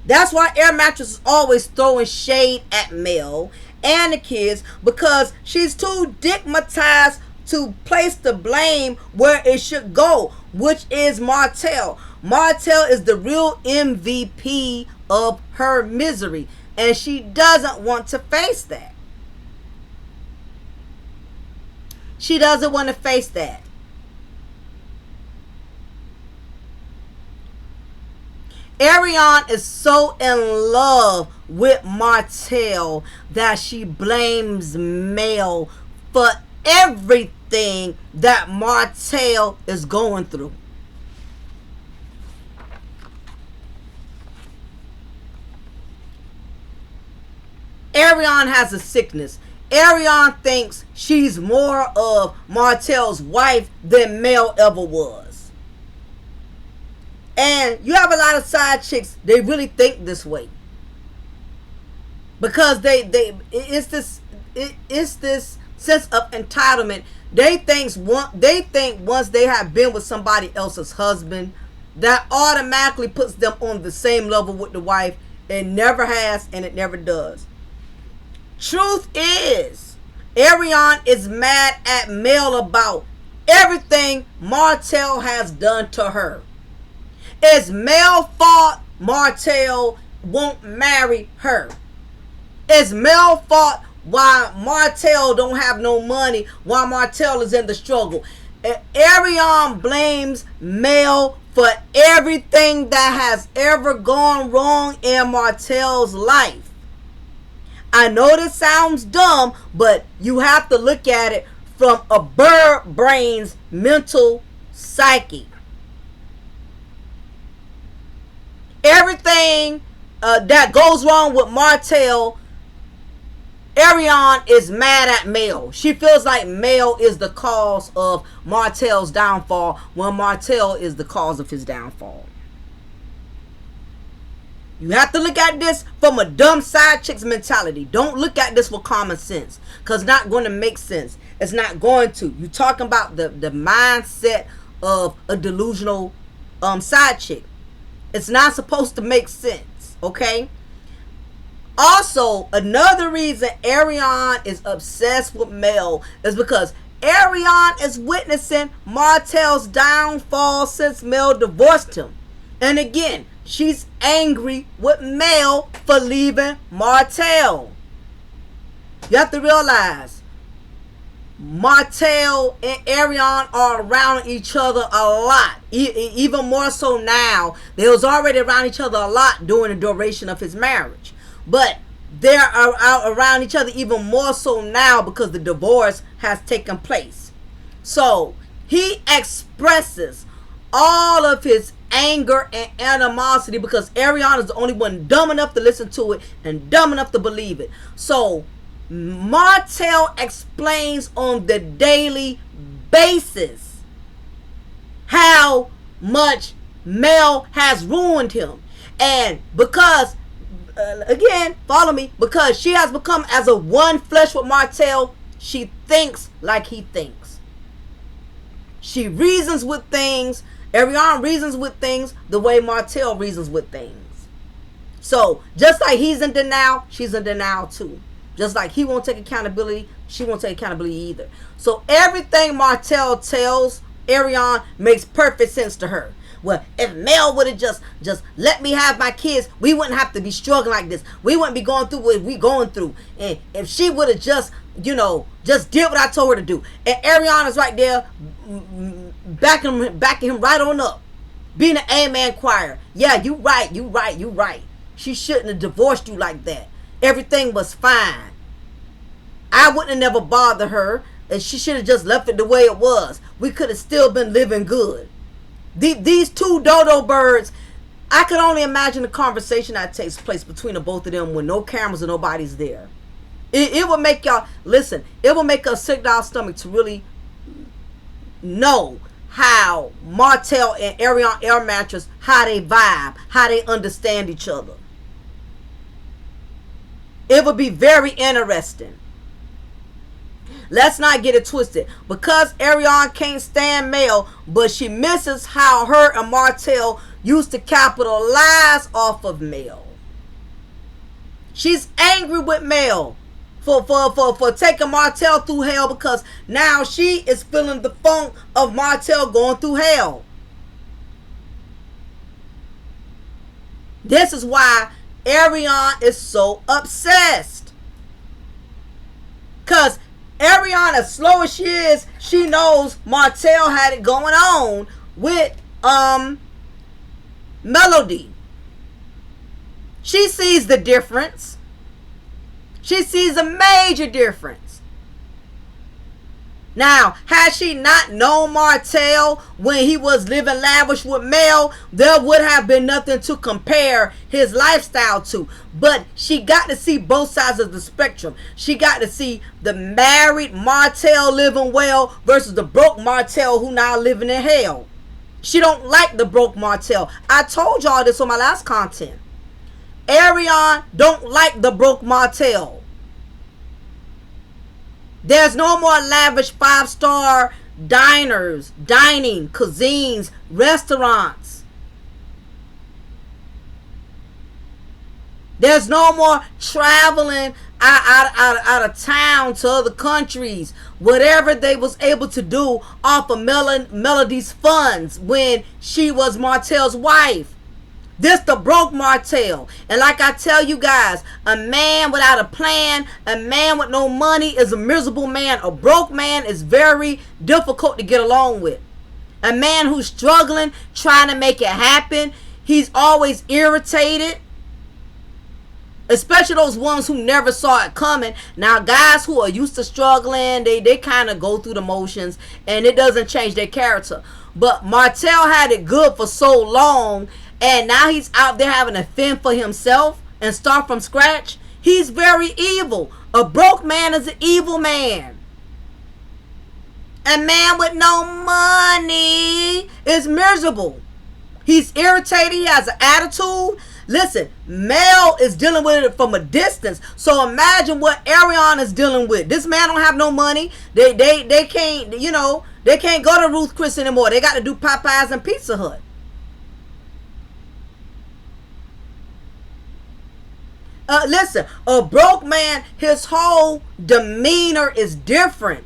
That's why Air Mattress is always throwing shade at Mel and the kids, because she's too digmatized to place the blame where it should go, which is Martell. Martell is the real MVP of her misery, and she doesn't want to face that. She doesn't want to face that. Arion is so in love with Martell that she blames Mel for everything that Martell is going through. Arion has a sickness. Arion thinks she's more of Martell's wife than Mel ever was. And you have a lot of side chicks, they really think this way. Because it's this sense of entitlement. They think once they have been with somebody else's husband, that automatically puts them on the same level with the wife. It never has and it never does. Truth is, Arion is mad at Mel about everything Martell has done to her. It's Mel's fault Martell won't marry her. It's Mel's fault why Martell don't have no money, why Martell is in the struggle. Arion blames Mel for everything that has ever gone wrong in Martell's life. I know this sounds dumb, but you have to look at it from a bird brain's mental psyche. Everything that goes wrong with Martell, Arion is mad at Mel. She feels like Mel is the cause of Martell's downfall when Martell is the cause of his downfall. You have to look at this from a dumb side chick's mentality. Don't look at this with common sense, because it's not going to make sense. It's not going to. You're talking about the mindset of a delusional side chick. It's not supposed to make sense, okay? Also, another reason Arion is obsessed with Mel is because Arion is witnessing Martell's downfall since Mel divorced him. And again, she's angry with Mel for leaving Martell. You have to realize, Martell and Arion are around each other a lot. Even more so now. They was already around each other a lot during the duration of his marriage. But they are out around each other even more so now because the divorce has taken place. So he expresses all of his anger and animosity because Ariana is the only one dumb enough to listen to it and dumb enough to believe it. So Martell explains on the daily basis how much Mel has ruined him. And because, again, follow me, because she has become as a one flesh with Martell, she thinks like he thinks. She reasons with things. Ariana reasons with things the way Martell reasons with things. So just like he's in denial, she's in denial too. Just like he won't take accountability, she won't take accountability either. So everything Martell tells Ariana makes perfect sense to her. Well, if Mel would have just let me have my kids, we wouldn't have to be struggling like this. We wouldn't be going through what we going through. And if she would have just did what I told her to do. And Ariana's right there backing him right on up. Being an amen choir. Yeah, you right. She shouldn't have divorced you like that. Everything was fine. I wouldn't have never bothered her. And she should have just left it the way it was. We could have still been living good. These two dodo birds, I could only imagine the conversation that takes place between the both of them when no cameras and nobody's there. It would make y'all, listen, it will make us sick to our stomach to really know how Martell and Ariana Air Mattress, how they vibe, how they understand each other. It would be very interesting. Let's not get it twisted. Because Ariana can't stand Mel, but she misses how her and Martell used to capitalize off of Mel. She's angry with Mel for taking Martell through hell because now she is feeling the funk of Martell going through hell. This is why Ariana is so obsessed. Because Ariana, as slow as she is, she knows Martell had it going on with Melody. She sees the difference. She sees a major difference. Now, had she not known Martell when he was living lavish with Mel, there would have been nothing to compare his lifestyle to. But she got to see both sides of the spectrum. She got to see the married Martell living well versus the broke Martell who now living in hell. She don't like the broke Martell. I told y'all this on my last content. Ariana don't like the broke Martell. There's no more lavish 5-star diners, dining, cuisines, restaurants. There's no more traveling out of town to other countries. Whatever they was able to do off of Melody's funds when she was Martell's wife. This the broke Martell. And like I tell you guys, a man without a plan, a man with no money is a miserable man. A broke man is very difficult to get along with. A man who's struggling, trying to make it happen, he's always irritated. Especially those ones who never saw it coming. Now guys who are used to struggling, they kind of go through the motions and it doesn't change their character. But Martell had it good for so long, and now he's out there having to fend for himself and start from scratch. He's very evil. A broke man is an evil man. A man with no money is miserable. He's irritated. He has an attitude. Listen, Mel is dealing with it from a distance. So imagine what Ariana is dealing with. This man don't have no money. They can't, they can't go to Ruth Chris anymore. They got to do Popeyes and Pizza Hut. Listen, a broke man, his whole demeanor is different.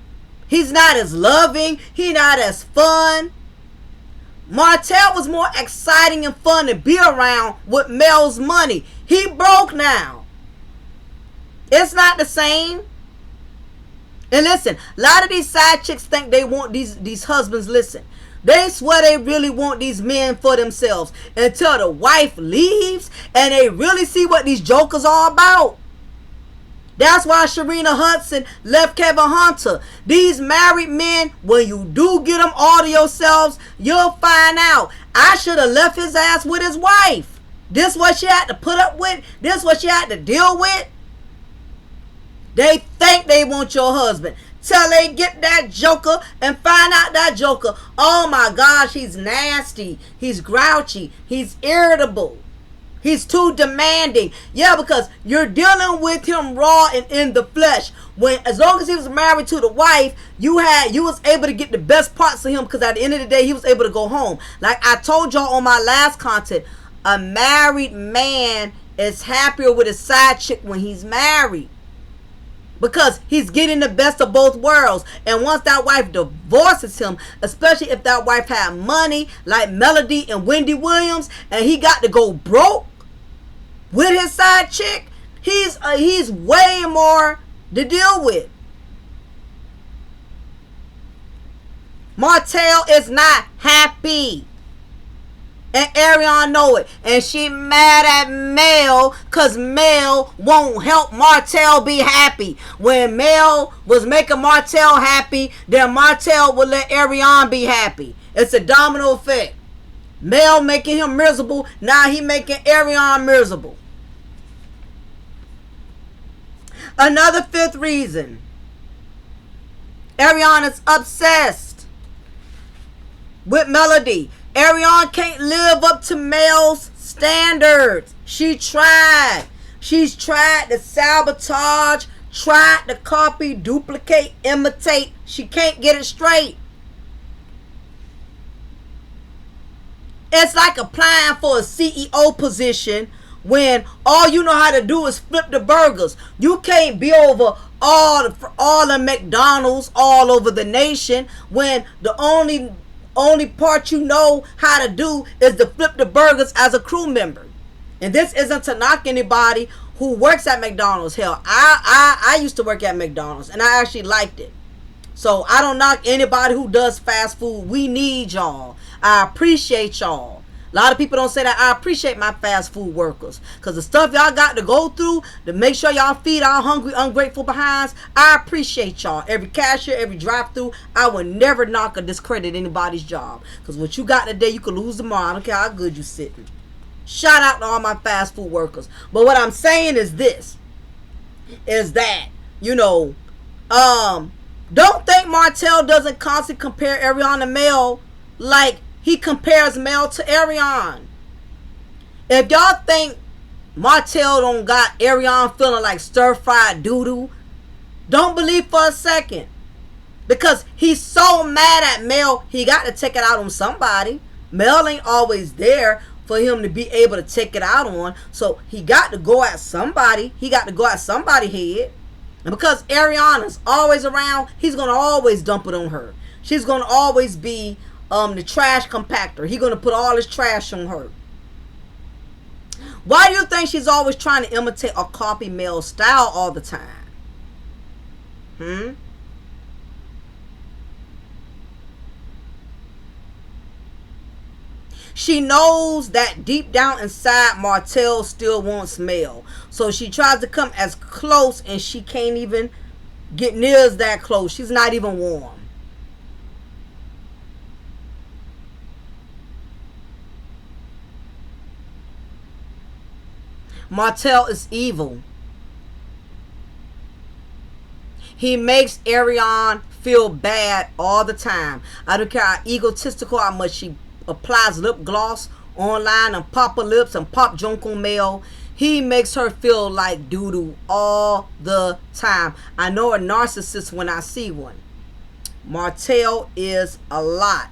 He's not as loving. He's not as fun. Martell was more exciting and fun to be around with Mel's money. He broke now. It's not the same. And listen, a lot of these side chicks think they want these husbands. Listen, they swear they really want these men for themselves until the wife leaves and they really see what these jokers are about. That's why Sharina Hudson left Kevin Hunter. These married men, when you do get them all to yourselves, you'll find out. I should have left his ass with his wife. This what she had to put up with. This what she had to deal with. They think they want your husband. Till they get that joker and find out that joker, oh my gosh, he's nasty. He's grouchy. He's irritable. He's too demanding. Yeah, because you're dealing with him raw and in the flesh. When, as long as he was married to the wife, you was able to get the best parts of him, because at the end of the day, he was able to go home. Like I told y'all on my last content, a married man is happier with his side chick when he's married, because he's getting the best of both worlds. And once that wife divorces him, especially if that wife had money like Melody and Wendy Williams, and he got to go broke with his side chick, he's way more to deal with. Martell is not happy, and Ariane know it, and she mad at Mel because Mel won't help Martell be happy. When Mel was making Martell happy, then Martell would let Ariane be happy. It's a domino effect. Mel making him miserable, now he making Ariane miserable. Another fifth reason, Ariane is obsessed with Melody. Ariane can't live up to Mel's standards. She tried. She's tried to sabotage, tried to copy, duplicate, imitate. She can't get it straight. It's like applying for a CEO position when all you know how to do is flip the burgers. You can't be over all the McDonald's all over the nation when the only part you know how to do is to flip the burgers as a crew member. And this isn't to knock anybody who works at McDonald's. Hell, I used to work at McDonald's and I actually liked it. So I don't knock anybody who does fast food. We need y'all. I appreciate y'all. A lot of people don't say that. I appreciate my fast food workers, because the stuff y'all got to go through to make sure y'all feed our hungry, ungrateful behinds, I appreciate y'all. Every cashier, every drive-through, I would never knock or discredit anybody's job, because what you got today, you could lose tomorrow. I don't care how good you sitting. Shout out to all my fast food workers. But what I'm saying is this, is that, don't think Martell doesn't constantly compare Ariane to Mel like he compares Mel to Ariane. If y'all think Martell don't got Ariane feeling like stir-fried doo-doo, don't believe for a second. Because he's so mad at Mel, he got to take it out on somebody. Mel ain't always there for him to be able to take it out on. So he got to go at somebody. He got to go at somebody's head. And because Ariane is always around, he's going to always dump it on her. She's going to always be the trash compactor. He's going to put all his trash on her. Why do you think she's always trying to imitate or copy Mel's style all the time? She knows that deep down inside, Martell still wants Mel. So she tries to come as close, and she can't even get near as that close. She's not even warm. Martell is evil. He makes Ariane feel bad all the time. I don't care how egotistical, how much she applies lip gloss online and pop her lips and pop junk on Mel. He makes her feel like doo-doo all the time. I know a narcissist when I see one. Martell is a lot.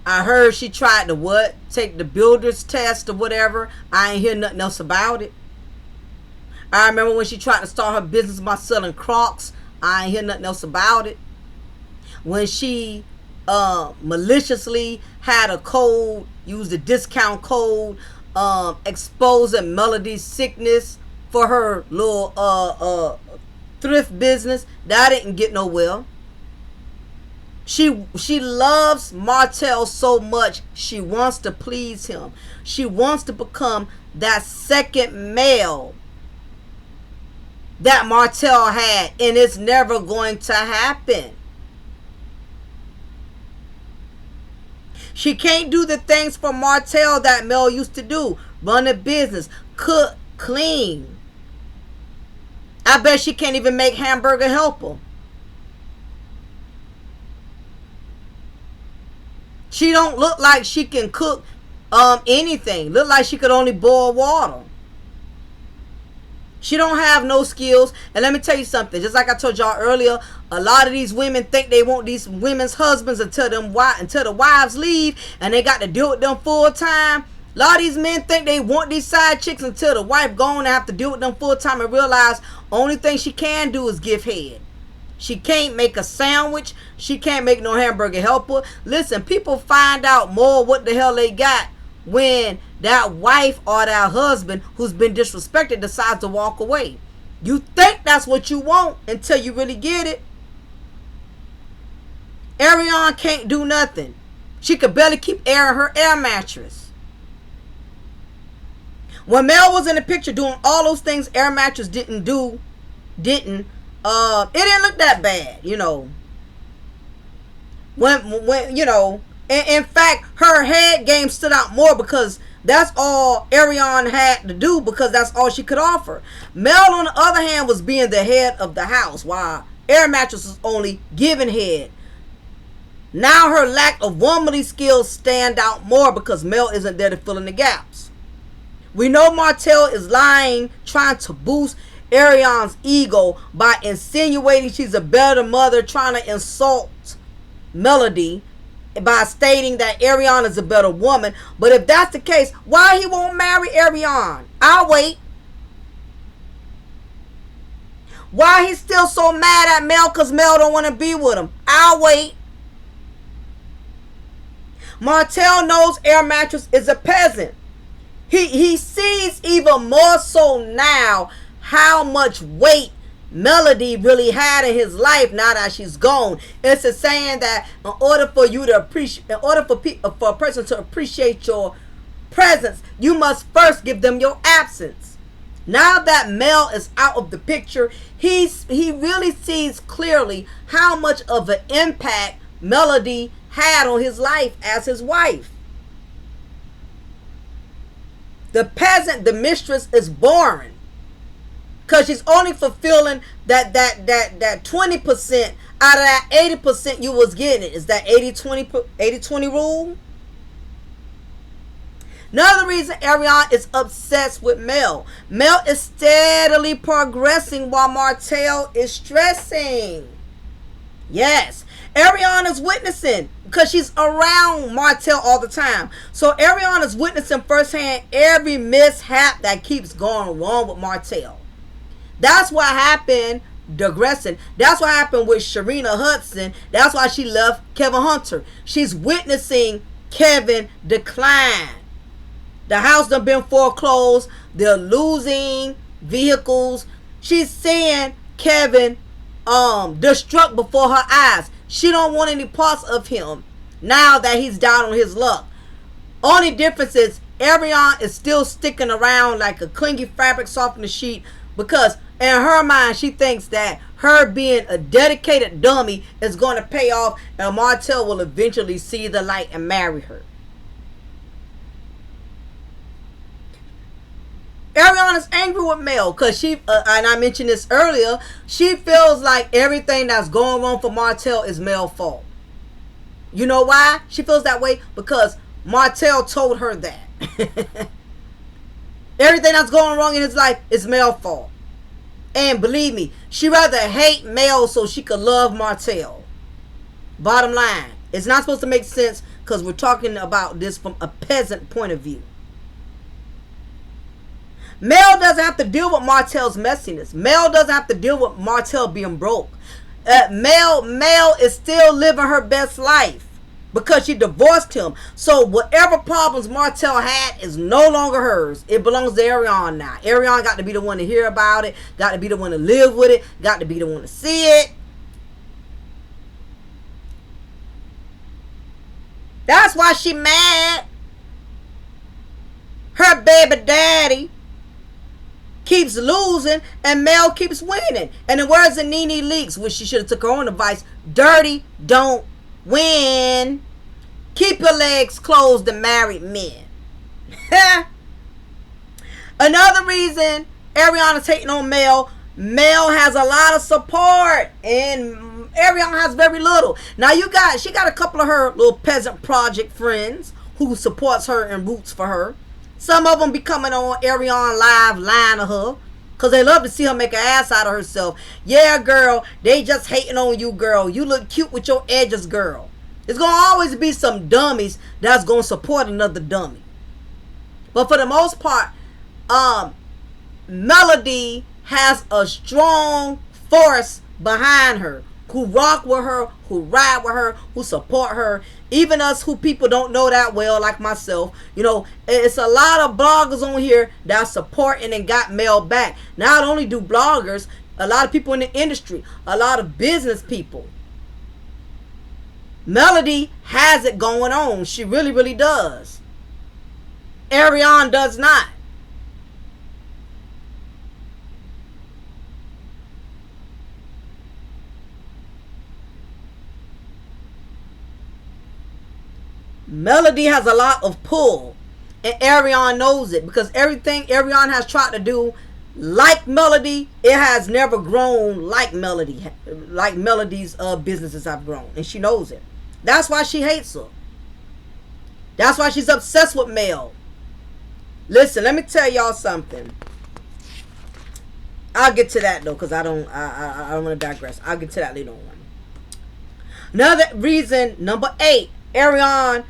I heard she tried to take the builder's test or whatever. I ain't hear nothing else about it. I remember when she tried to start her business by selling Crocs. I ain't hear nothing else about it. When she maliciously had a code, used a discount code, exposing Melody's sickness for her little thrift business, that didn't get nowhere. She loves Martell so much, she wants to please him. She wants to become that second male that Martell had, and it's never going to happen. She can't do the things for Martell that Mel used to do. Run a business, cook, clean. I bet she can't even make hamburger helper. She don't look like she can cook anything. Look like she could only boil water. She don't have no skills. And let me tell you something. Just like I told y'all earlier, a lot of these women think they want these women's husbands until the wives leave and they got to deal with them full time. A lot of these men think they want these side chicks until the wife gone and have to deal with them full time and realize only thing she can do is give head. She can't make a sandwich. She can't make no hamburger helper. Listen, people find out more what the hell they got when that wife or that husband who's been disrespected decides to walk away. You think that's what you want until you really get it. Ariane can't do nothing. She could barely keep air in her air mattress. When Mel was in the picture doing all those things air mattress didn't it didn't look that bad, you know. When you know, in fact, her head game stood out more because that's all Ariane had to do, because that's all she could offer. Mel, on the other hand, was being the head of the house, while Air Mattress was only giving head. Now her lack of womanly skills stand out more because Mel isn't there to fill in the gaps. We know Martell is lying, trying to boost Ariane's ego by insinuating she's a better mother, trying to insult Melody by stating that Ariane is a better woman. But if that's the case, why he won't marry Ariane? I'll wait. Why he's still so mad at Mel because Mel don't want to be with him? I'll wait. Martell knows Air Mattress is a peasant. He sees even more so now how much weight Melody really had in his life now that she's gone. It's a saying that in order for you to appreciate, in order for a person to appreciate your presence, you must first give them your absence. Now that Mel is out of the picture, he really sees clearly how much of an impact Melody had on his life as his wife. The peasant, the mistress, is boring. Because she's only fulfilling that 20% out of that 80% you was getting. Is that 80-20 rule? Another reason Ariane is obsessed with Mel. Mel is steadily progressing while Martell is stressing. Yes, Ariane is witnessing because she's around Martell all the time. So Ariane is witnessing firsthand every mishap that keeps going wrong with Martell. That's what happened, digressing. That's what happened with Sharina Hudson. That's why she left Kevin Hunter. She's witnessing Kevin decline. The house done been foreclosed. They're losing vehicles. She's seeing Kevin destruct before her eyes. She don't want any parts of him now that he's down on his luck. Only difference is Ariane is still sticking around like a clingy fabric soft in the sheet, because in her mind she thinks that her being a dedicated dummy is going to pay off and Martell will eventually see the light and marry her. Ariane is angry with Mel because she, and I mentioned this earlier, she feels like everything that's going wrong for Martell is Mel's fault. You know why she feels that way? Because Martell told her that. Everything that's going wrong in his life is Mel's fault. And believe me, she rather hate Mel so she could love Martell. Bottom line, it's not supposed to make sense because we're talking about this from a peasant point of view. Mel doesn't have to deal with Martell's messiness. Mel doesn't have to deal with Martell being broke. Mel is still living her best life because she divorced him. So whatever problems Martell had is no longer hers. It belongs to Ariane now. Ariane got to be the one to hear about it, got to be the one to live with it, got to be the one to see it. That's why she mad. Her baby daddy keeps losing and Mel keeps winning. And the words of Nene Leakes, which she should have took her own advice, dirty don't win. Keep your legs closed to married men. Another reason Ariana's hating on Mel has a lot of support and Ariana has very little. Now she got a couple of her little peasant project friends who supports her and roots for her. Some of them be coming on Ariana live lying to her because they love to see her make an ass out of herself. Yeah, girl, they just hating on you, girl. You look cute with your edges, girl. There's going to always be some dummies that's going to support another dummy. But for the most part, Melody has a strong force behind her, who rock with her, who ride with her, who support her. Even us who people don't know that well, like myself, it's a lot of bloggers on here that supporting and got Mel back. Not only do bloggers, a lot of people in the industry, a lot of business people. Melody has it going on. She really, really does. Ariana does not. Melody has a lot of pull, and Ariana knows it, because everything Ariana has tried to do like Melody, it has never grown like Melody, like Melody's businesses have grown, and she knows it. That's why she hates her. That's why she's obsessed with Mel. Listen, let me tell y'all something. I'll get to that though, because I don't want to digress. I'll get to that later on. Another reason, number 8, Ariana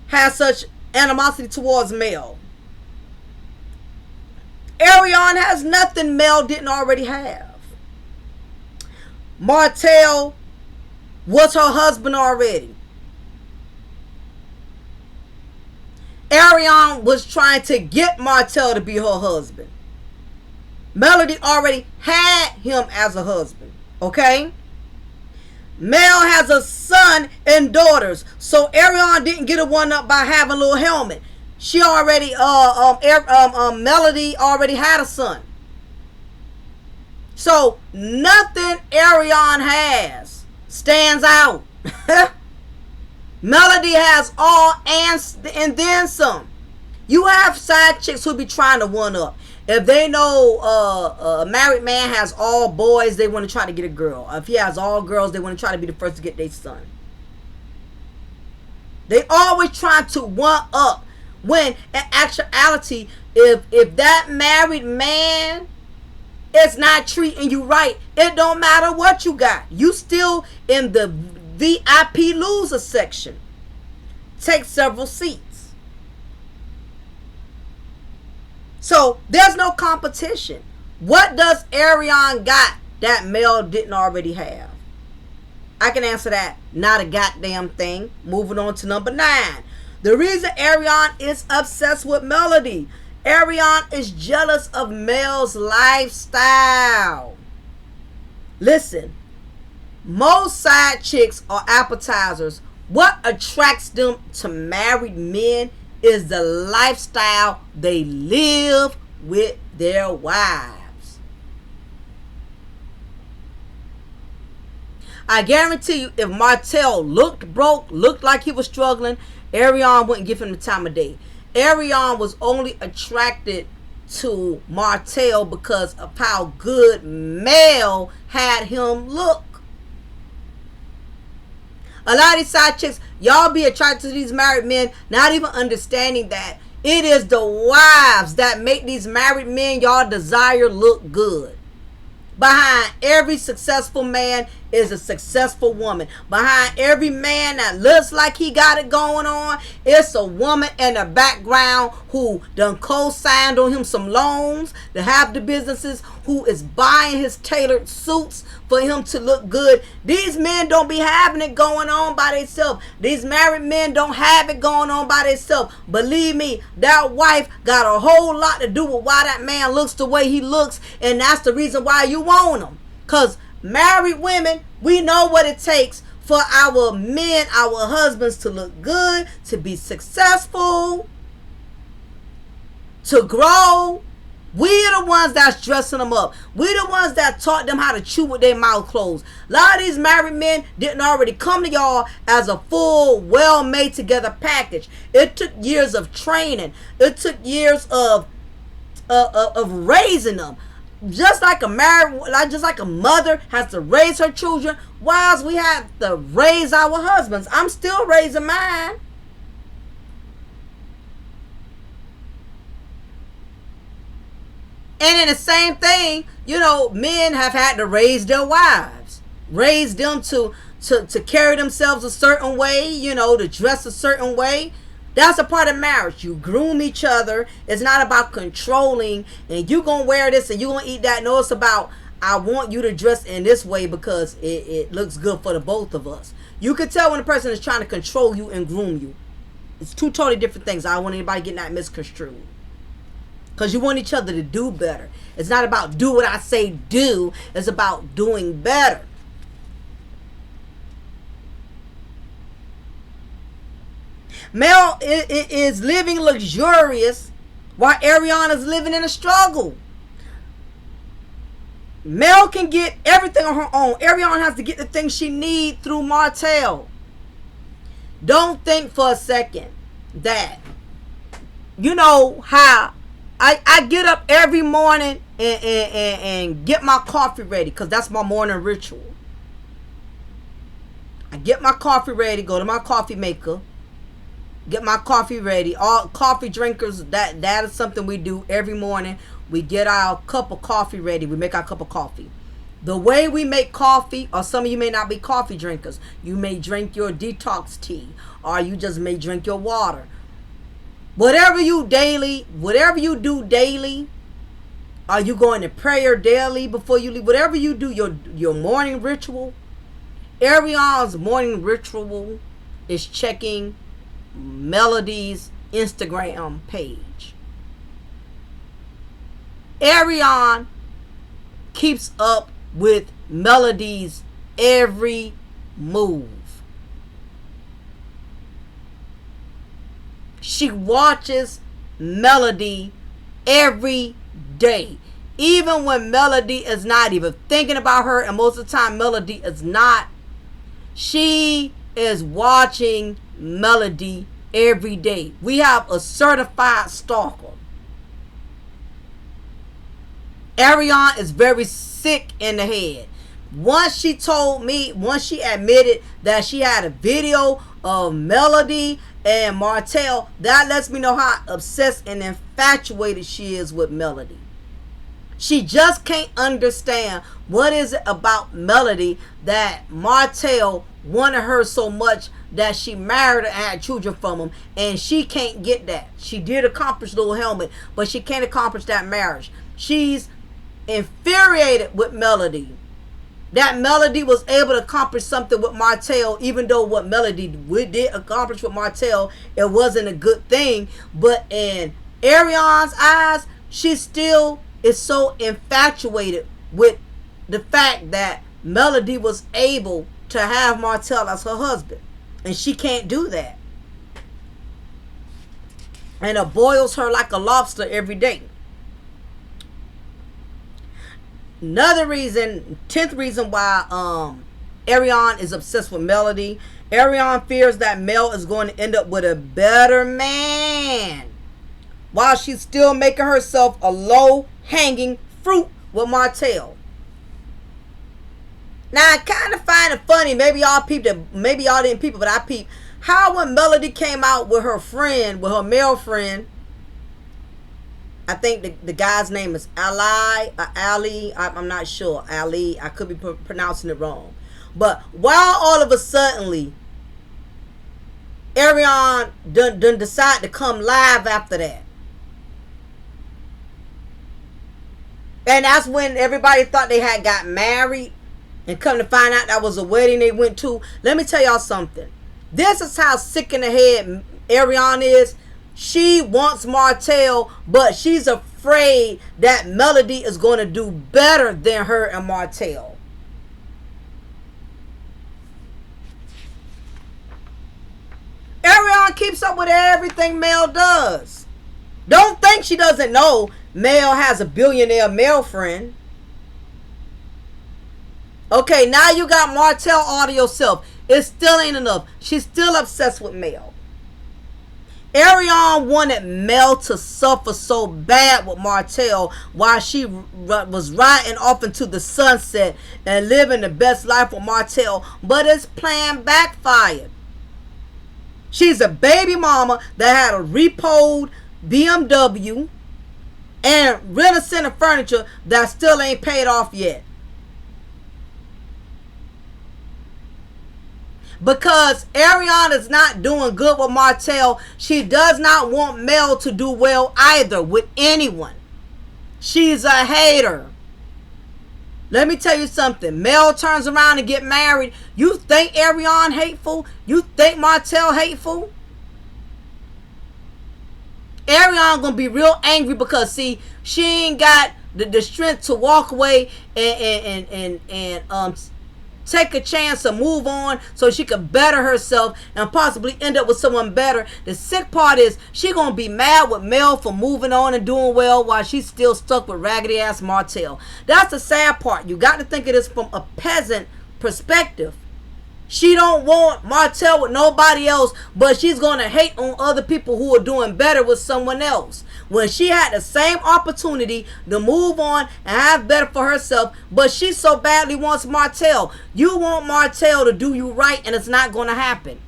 has such animosity towards Mel. Ariana has nothing Mel didn't already have. Martell was her husband already. Ariana was trying to get Martell to be her husband. Melody already had him as a husband. Okay? Mel has a son and daughters, so Ariana didn't get a one up by having a little helmet. She already, Melody already had a son. So nothing Ariana has stands out. Melody has all and then some. You have side chicks who be trying to one up. If they know a married man has all boys, they want to try to get a girl. If he has all girls, they want to try to be the first to get their son. They always try to one up. When in actuality, if that married man is not treating you right, it don't matter what you got. You still in the VIP loser section. Take several seats. So there's no competition. What does Ariana got that Mel didn't already have? I can answer that. Not a goddamn thing. Moving on to number 9. The reason Ariana is obsessed with Melody. Ariana is jealous of Mel's lifestyle. Listen. Most side chicks are appetizers. What attracts them to married men is the lifestyle they live with their wives. I guarantee you, if Martell looked broke, looked like he was struggling, Ariana wouldn't give him the time of day. Ariana was only attracted to Martell because of how good Mel had him look. A lot of these side chicks, y'all be attracted to these married men, not even understanding that it is the wives that make these married men y'all desire look good. Behind every successful man is a successful woman. Behind every man that looks like he got it going on, it's a woman in the background who done co-signed on him some loans to have the businesses, who is buying his tailored suits for him to look good. These men don't be having it going on by themselves. These married men don't have it going on by themselves. Believe me, that wife got a whole lot to do with why that man looks the way he looks, and that's the reason why you want him. Because married women, we know what it takes for our men, our husbands to look good, to be successful, to grow. We are the ones that's dressing them up. We the ones that taught them how to chew with their mouth closed. A lot of these married men didn't already come to y'all as a full, well made together package. It took years of training. It took years of raising them. Just like a mother has to raise her children, whilst we have to raise our husbands. I'm still raising mine. And in the same thing, men have had to raise their wives, raise them to carry themselves a certain way, to dress a certain way. That's a part of marriage. You groom each other. It's not about controlling and you gonna wear this and you gonna eat that. No, it's about, I want you to dress in this way because it looks good for the both of us. You can tell when a person is trying to control you and groom you. It's two totally different things. I don't want anybody getting that misconstrued. Because you want each other to do better. It's not about do what I say do. It's about doing better. Mel is living luxurious while Ariana is living in a struggle. Mel can get everything on her own. Ariana has to get the things she needs through Martell. Don't think for a second that, how I get up every morning and get my coffee ready, because that's my morning ritual. I get my coffee ready, go to my coffee maker, get my coffee ready. All coffee drinkers, that is something we do every morning. We get our cup of coffee ready. We make our cup of coffee. The way we make coffee, or some of you may not be coffee drinkers. You may drink your detox tea, or you just may drink your water. Whatever you do daily, are you going to prayer daily before you leave? Whatever you do, your morning ritual. Ariana's morning ritual is checking Melody's Instagram page. Ariana keeps up with Melody's every move. She watches Melody every day. Even when Melody is not even thinking about her, and most of the time Melody is not, she is watching Melody every day. We have a certified stalker. Ariana is very sick in the head. Once she admitted that she had a video of Melody and Martell, that lets me know how obsessed and infatuated she is with Melody. She just can't understand what is it about Melody that Martell wanted her so much that she married her and had children from him, and she can't get that. She did accomplish Little Helmet, but she can't accomplish that marriage. She's infuriated with Melody. That Melody was able to accomplish something with Martell, even though what Melody did accomplish with Martell, it wasn't a good thing. But in Ariana's eyes, she still is so infatuated with the fact that Melody was able to have Martell as her husband. And she can't do that. And it boils her like a lobster every day. Another reason, 10th reason why Ariana is obsessed with Melody. Ariana fears that Mel is going to end up with a better man, while she's still making herself a low-hanging fruit with Martell. Now, I kind of find it funny. Maybe y'all peeped it. Maybe y'all didn't peep it, but I peeped. How when Melody came out with her friend, with her male friend, I think the guy's name is Ali, I'm not sure. Ali, I could be pronouncing it wrong. But while all of a sudden, Ariana done decide to come live after that. And that's when everybody thought they had got married. And come to find out that was a wedding they went to. Let me tell y'all something. This is how sick in the head Ariana is. She wants Martell, but she's afraid that Melody is going to do better than her and Martell. Ariana keeps up with everything Mel does. Don't think she doesn't know Mel has a billionaire male friend. Okay, now you got Martell all to yourself. It still ain't enough. She's still obsessed with Mel. Ariana wanted Mel to suffer so bad with Martell while she was riding off into the sunset and living the best life with Martell, but his plan backfired. She's a baby mama that had a repoed BMW and rent-a-center furniture that still ain't paid off yet. Because Ariana is not doing good with Martell, she does not want Mel to do well either with anyone. She's a hater. Let me tell you something. Mel turns around and get married. You think Ariana hateful? You think Martell hateful? Ariana gonna be real angry because see, she ain't got the strength to walk away and take a chance to move on so she could better herself and possibly end up with someone better. The sick part is she gonna be mad with Mel for moving on and doing well while she's still stuck with raggedy ass Martell. That's the sad part. You got to think of this from a peasant perspective. She don't want Martell with nobody else, but she's gonna hate on other people who are doing better with someone else. When she had the same opportunity to move on and have better for herself, but she so badly wants Martell. You want Martell to do you right, and it's not gonna happen.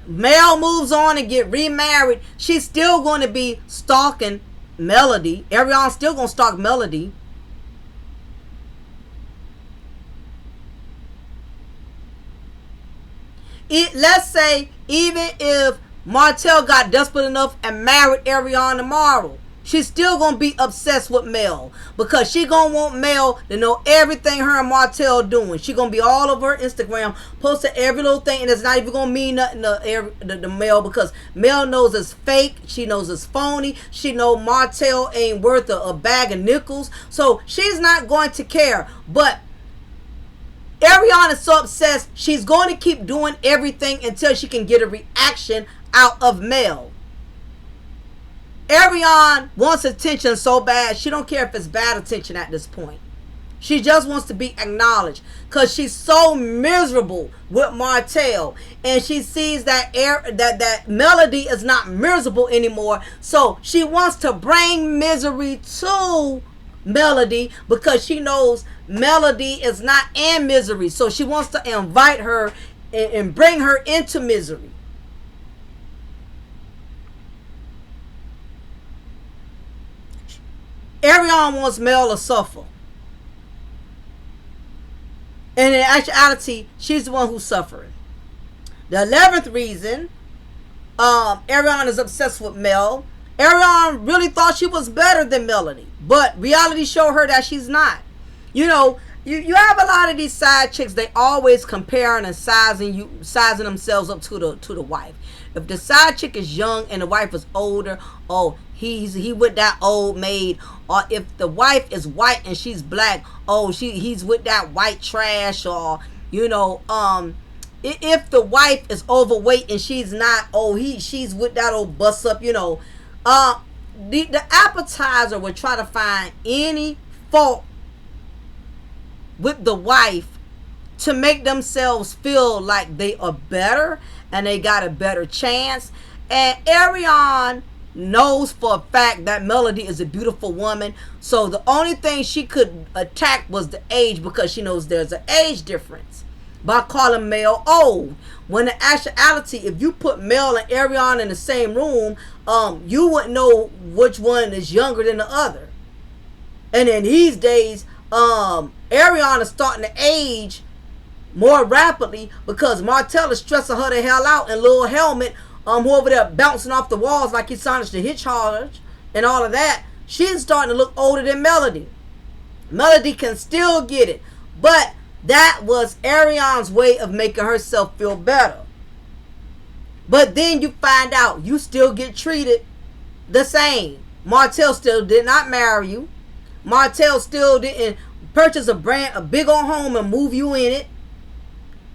Mel moves on and get remarried. She's still going to be stalking Melody. Ariana's still gonna stalk Melody. Let's say even if Martell got desperate enough and married Ariana tomorrow, she's still gonna be obsessed with Mel because she gonna want Mel to know everything her and Martell doing. She gonna be all over her Instagram, posting every little thing, and it's not even gonna mean nothing to Mel because Mel knows it's fake. She knows it's phony. She know Martell ain't worth a bag of nickels, so she's not going to care. But Ariana is so obsessed, she's going to keep doing everything until she can get a reaction out of Mel. Ariana wants attention so bad, she don't care if it's bad attention at this point. She just wants to be acknowledged because she's so miserable with Martell, and she sees that that Melody is not miserable anymore, so she wants to bring misery to Melody because she knows Melody is not in misery, so she wants to invite her and bring her into misery. Ariana wants Mel to suffer, and in actuality she's the one who's suffering. The 11th reason Ariana is obsessed with Mel. Ariana really thought she was better than Melody, but reality showed her that she's not. You know, you have a lot of these side chicks, they always comparing and sizing themselves up to the wife. If the side chick is young and the wife is older, oh, he with that old maid. Or if the wife is white and she's black, oh, he's with that white trash. Or you know, if the wife is overweight and she's not, oh, she's with that old bust up. You know, the appetizer would try to find any fault with the wife to make themselves feel like they are better and they got a better chance. And Ariana knows for a fact that Melody is a beautiful woman, so the only thing she could attack was the age, because she knows there's an age difference by calling Mel old, when in actuality if you put Mel and Ariana in the same room, you wouldn't know which one is younger than the other. And in these days, Ariana is starting to age more rapidly because Martell is stressing her the hell out in Little Helmet, who over there bouncing off the walls like he's Sonic the Hedgehog and all of that. She's starting to look older than Melody. Melody can still get it, but that was Ariana's way of making herself feel better. But then you find out you still get treated the same. Martell still did not marry you. Martell still didn't purchase a big old home and move you in it.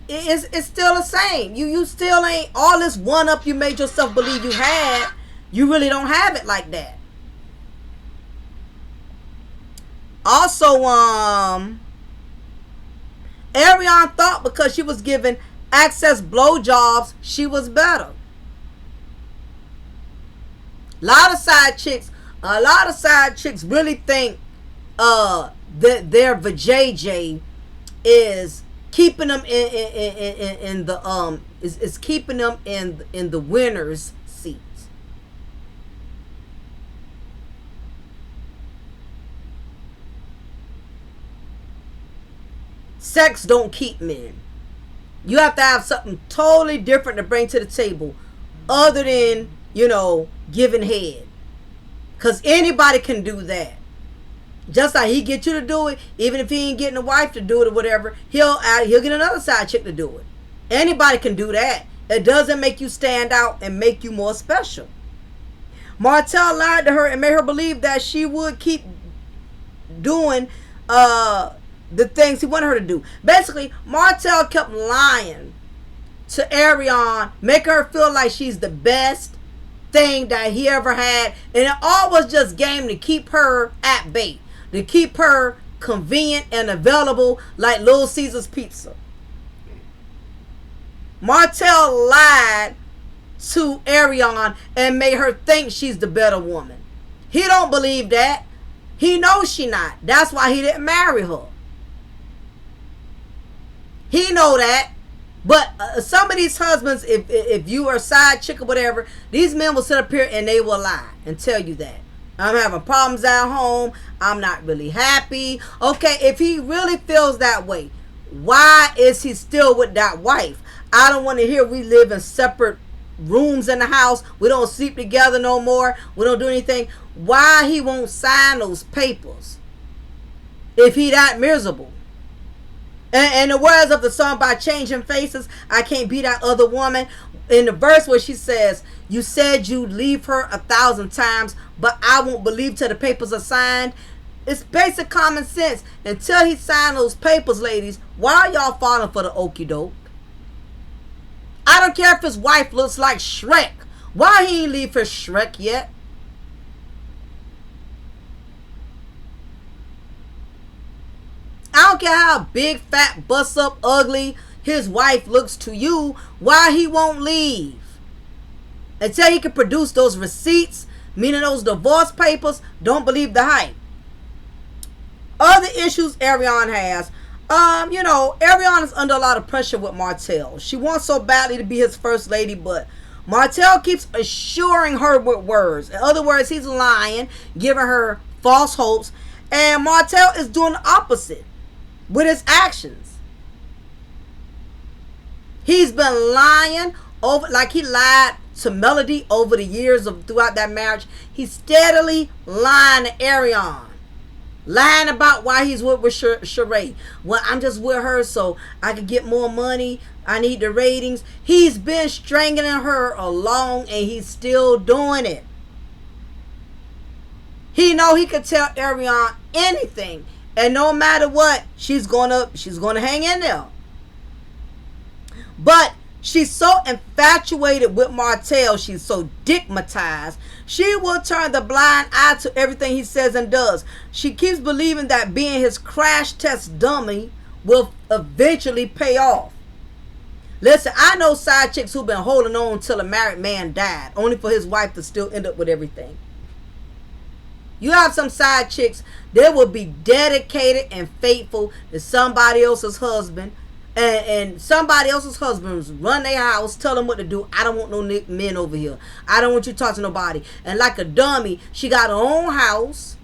it's still the same. You still ain't all this one up you made yourself believe you had. You really don't have it like that. Also, Ariane thought because she was given access blowjobs, she was better. A lot of side chicks really think that their vajayjay is keeping them in the is keeping them in the winner's seats. Sex don't keep men. You have to have something totally different to bring to the table other than, giving head. Because anybody can do that. Just like he get you to do it, even if he ain't getting a wife to do it or whatever, he'll get another side chick to do it. Anybody can do that. It doesn't make you stand out and make you more special. Martell lied to her and made her believe that she would keep doing the things he wanted her to do. Basically, Martell kept lying to Ariane, making her feel like she's the best thing that he ever had, and it all was just game to keep her at bay, to keep her convenient and available like Little Caesar's Pizza. Martell lied to Ariane and made her think she's the better woman. He don't believe that. He knows she not. That's why he didn't marry her. He know that. But some of these husbands, if you are a side chick or whatever, these men will sit up here and they will lie and tell you that. I'm having problems at home. I'm not really happy. Okay, if he really feels that way, why is he still with that wife? I don't want to hear we live in separate rooms in the house. We don't sleep together no more. We don't do anything. Why he won't sign those papers if he that miserable? And the words of the song by Changing Faces, I can't be that other woman. In the verse where she says, you said you'd leave her 1,000 times, but I won't believe till the papers are signed. It's basic common sense. Until he signed those papers, ladies, why are y'all falling for the okie doke? I don't care if his wife looks like Shrek. Why he ain't leave for Shrek yet? I don't care how big, fat, bust up, ugly his wife looks to you. Why he won't leave? Until he can produce those receipts, meaning those divorce papers, don't believe the hype. Other issues Ariane has. Ariane is under a lot of pressure with Martell. She wants so badly to be his first lady, but Martell keeps assuring her with words. In other words, he's lying, giving her false hopes, and Martell is doing the opposite with his actions. He's been lying over, like he lied to Melody over the years of throughout that marriage. He's steadily lying to Ariane. Lying about why he's with Sheree. Well, I'm just with her so I can get more money. I need the ratings. He's been strangling her along and he's still doing it. He know he could tell Ariane anything, and no matter what, she's gonna hang in there. But she's so infatuated with Martell, she's so digmatized, she will turn the blind eye to everything he says and does. She keeps believing that being his crash test dummy will eventually pay off. Listen, I know side chicks who've been holding on till a married man died, only for his wife to still end up with everything. You have some side chicks, they will be dedicated and faithful to somebody else's husband, and somebody else's husbands run their house, tell them what to do. I don't want no men over here. I don't want you to talk to nobody. And like a dummy, she got her own house,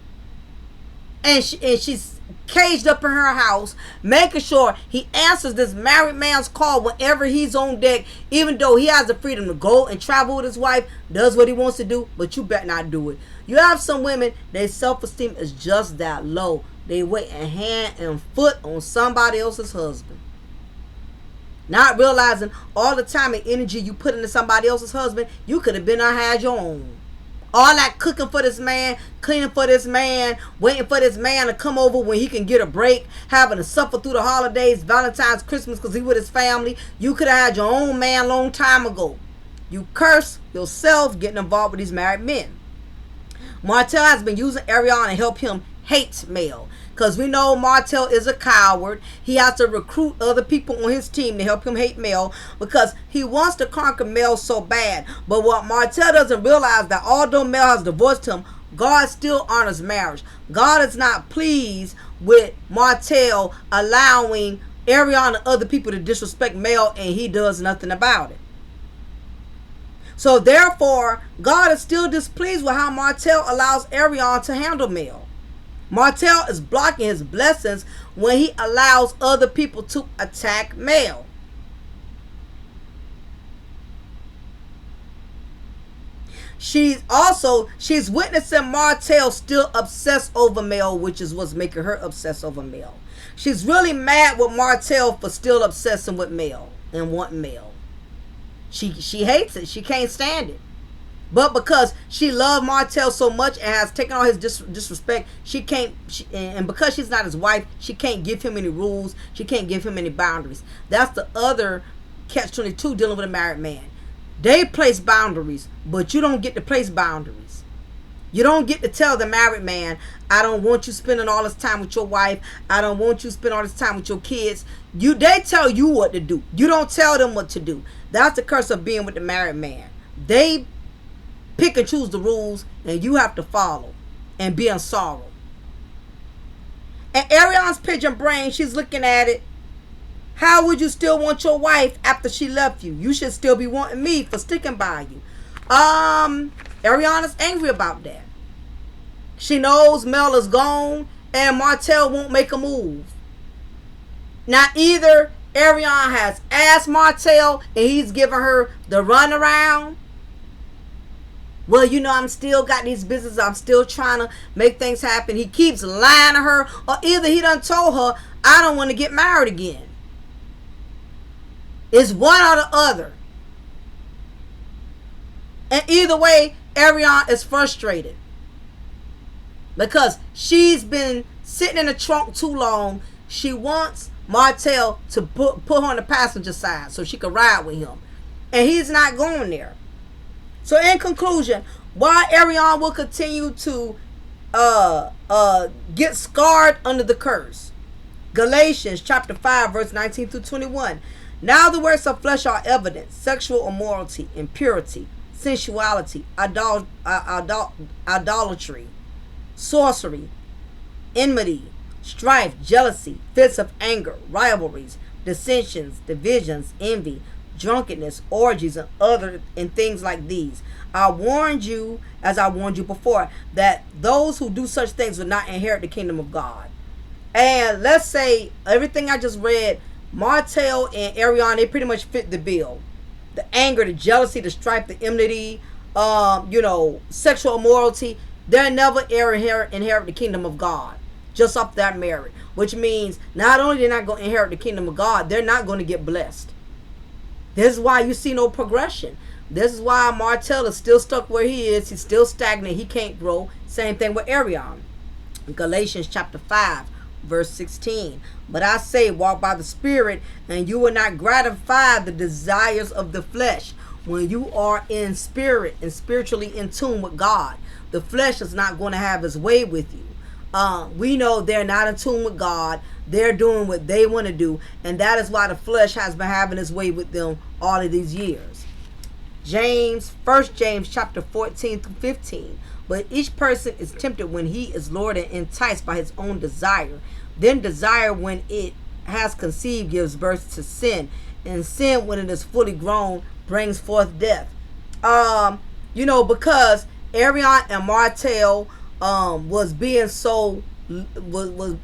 and she's caged up in her house, making sure he answers this married man's call whenever he's on deck, even though he has the freedom to go and travel with his wife, does what he wants to do, but you better not do it. You have some women, their self-esteem is just that low. They wait a hand and foot on somebody else's husband. Not realizing all the time and energy you put into somebody else's husband, you could have been or had your own. All that cooking for this man, cleaning for this man, waiting for this man to come over when he can get a break, having to suffer through the holidays, Valentine's, Christmas, because he with his family. You could have had your own man long time ago. You curse yourself getting involved with these married men. Martell has been using Ariana to help him hate Mel. Because we know Martell is a coward. He has to recruit other people on his team to help him hate Mel, because he wants to conquer Mel so bad. But what Martell doesn't realize, that although Mel has divorced him, God still honors marriage. God is not pleased with Martell allowing Ariana and other people to disrespect Mel, and he does nothing about it. So therefore, God is still displeased with how Martell allows Ariana to handle Mel. Martell is blocking his blessings when he allows other people to attack Mel. She's witnessing Martell still obsess over Mel, which is what's making her obsess over Mel. She's really mad with Martell for still obsessing with Mel and wanting Mel. She hates it. She can't stand it. But because she loved Martell so much and has taken all his disrespect, and because she's not his wife, she can't give him any rules. She can't give him any boundaries. That's the other catch-22 dealing with a married man. They place boundaries, but you don't get to place boundaries. You don't get to tell the married man, I don't want you spending all this time with your wife. I don't want you spending all this time with your kids. They tell you what to do. You don't tell them what to do. That's the curse of being with the married man. They pick and choose the rules, and you have to follow and be in sorrow. And Ariana's pigeon brain, she's looking at it. How would you still want your wife after she left you? You should still be wanting me for sticking by you. Ariana's angry about that. She knows Mel is gone and Martell won't make a move. Now either Ariana has asked Martell and he's giving her the runaround. Well, I'm still got these business. I'm still trying to make things happen. He keeps lying to her. Or either he done told her, I don't want to get married again. It's one or the other. And either way, Ariana is frustrated. Because she's been sitting in the trunk too long. She wants Martell to put her on the passenger side so she can ride with him. And he's not going there. So in conclusion, why Ariana will continue to get scarred under the curse. Galatians chapter 5 verse 19 through 21. Now the works of flesh are evident: sexual immorality, impurity, sensuality, idolatry, sorcery, enmity, strife, jealousy, fits of anger, rivalries, dissensions, divisions, envy, drunkenness, orgies, and things like these. I warned you, as I warned you before, that those who do such things will not inherit the kingdom of God. And let's say everything I just read, Martell and Ariana, they pretty much fit the bill. The anger, the jealousy, the strife, the enmity, sexual immorality, they'll never inherit the kingdom of God just off that marriage. Which means not only they're not going to inherit the kingdom of God, they're not going to get blessed. This is why you see no progression. This is why Martell is still stuck where he is. He's still stagnant. He can't grow. Same thing with Ariana. Galatians chapter 5 verse 16. But I say, walk by the Spirit, and you will not gratify the desires of the flesh. When you are in spirit and spiritually in tune with God, the flesh is not going to have its way with you. We know they're not in tune with God. They're doing what they want to do, and that is why the flesh has been having its way with them all of these years. 1 James chapter 14 through 15. But each person is tempted when he is lured and enticed by his own desire. Then desire, when it has conceived, gives birth to sin. And sin, when it is fully grown, brings forth death. Because Ariana and Martell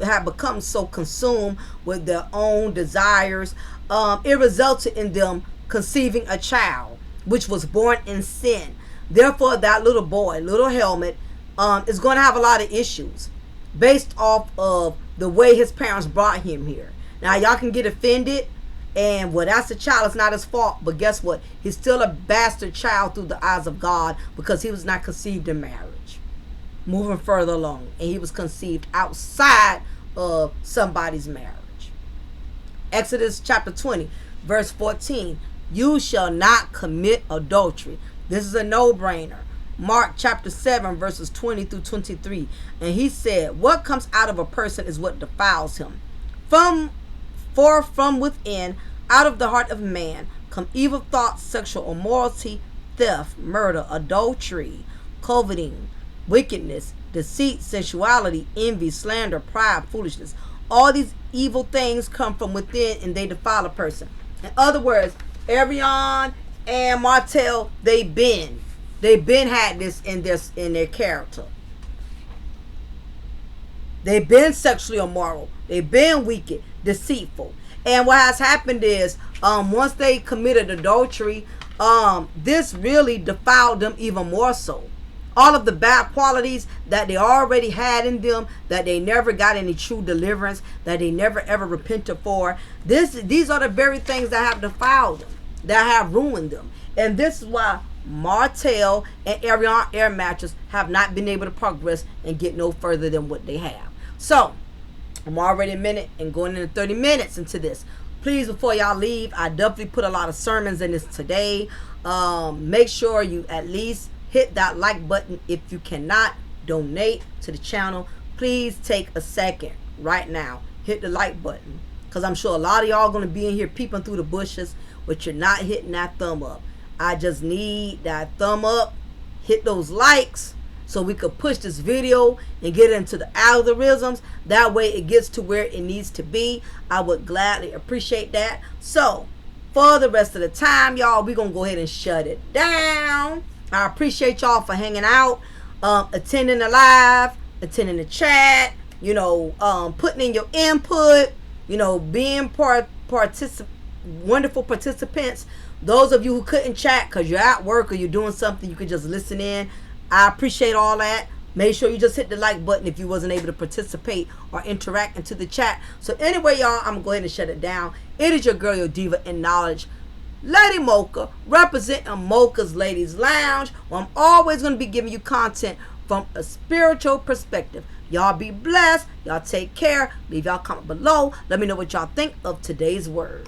had become so consumed with their own desires, it resulted in them conceiving a child, which was born in sin. Therefore, that little boy, little Helmet, is going to have a lot of issues based off of the way his parents brought him here. Now, y'all can get offended And well, that's the child. It's not his fault. But guess what? He's still a bastard child through the eyes of God because he was not conceived in marriage. Moving further along. And he was conceived outside of somebody's marriage. Exodus chapter 20, verse 14. You shall not commit adultery. This is a no-brainer. Mark chapter 7, verses 20 through 23. And he said, what comes out of a person is what defiles him. For from within, out of the heart of man, come evil thoughts, sexual immorality, theft, murder, adultery, coveting, wickedness, deceit, sensuality, envy, slander, pride, foolishness. All these evil things come from within and they defile a person. In other words, Arion and Martell, they've been had this in their character. They've been sexually immoral. They've been wicked, deceitful. And what has happened is, once they committed adultery, this really defiled them even more so. All of the bad qualities that they already had in them, that they never got any true deliverance, that they never ever repented for. These are the very things that have defiled them, that have ruined them. And this is why Martell and Arion Air Mattress have not been able to progress and get no further than what they have. So, I'm already a minute and going into 30 minutes into this. Please, before y'all leave, I definitely put a lot of sermons in this today. Make sure you at least hit that like button. If you cannot donate to the channel, please take a second right now. Hit the like button. Because I'm sure a lot of y'all going to be in here peeping through the bushes, but you're not hitting that thumb up. I just need that thumb up. Hit those likes so we could push this video and get into the algorithms. That way it gets to where it needs to be. I would gladly appreciate that. So, for the rest of the time, y'all, we're going to go ahead and shut it down. I appreciate y'all for hanging out, attending the live, attending the chat, putting in your input, being wonderful participants. Those of you who couldn't chat because you're at work or you're doing something, you can just listen in. I appreciate all that. Make sure you just hit the like button if you wasn't able to participate or interact into the chat. So anyway, y'all, I'm going to go ahead and shut it down. It is your girl, your diva in knowledge, Lady Mocha, representing Mocha's Ladies Lounge, where I'm always going to be giving you content from a spiritual perspective. Y'all be blessed. Y'all take care. Leave y'all comment below. Let me know what y'all think of today's word.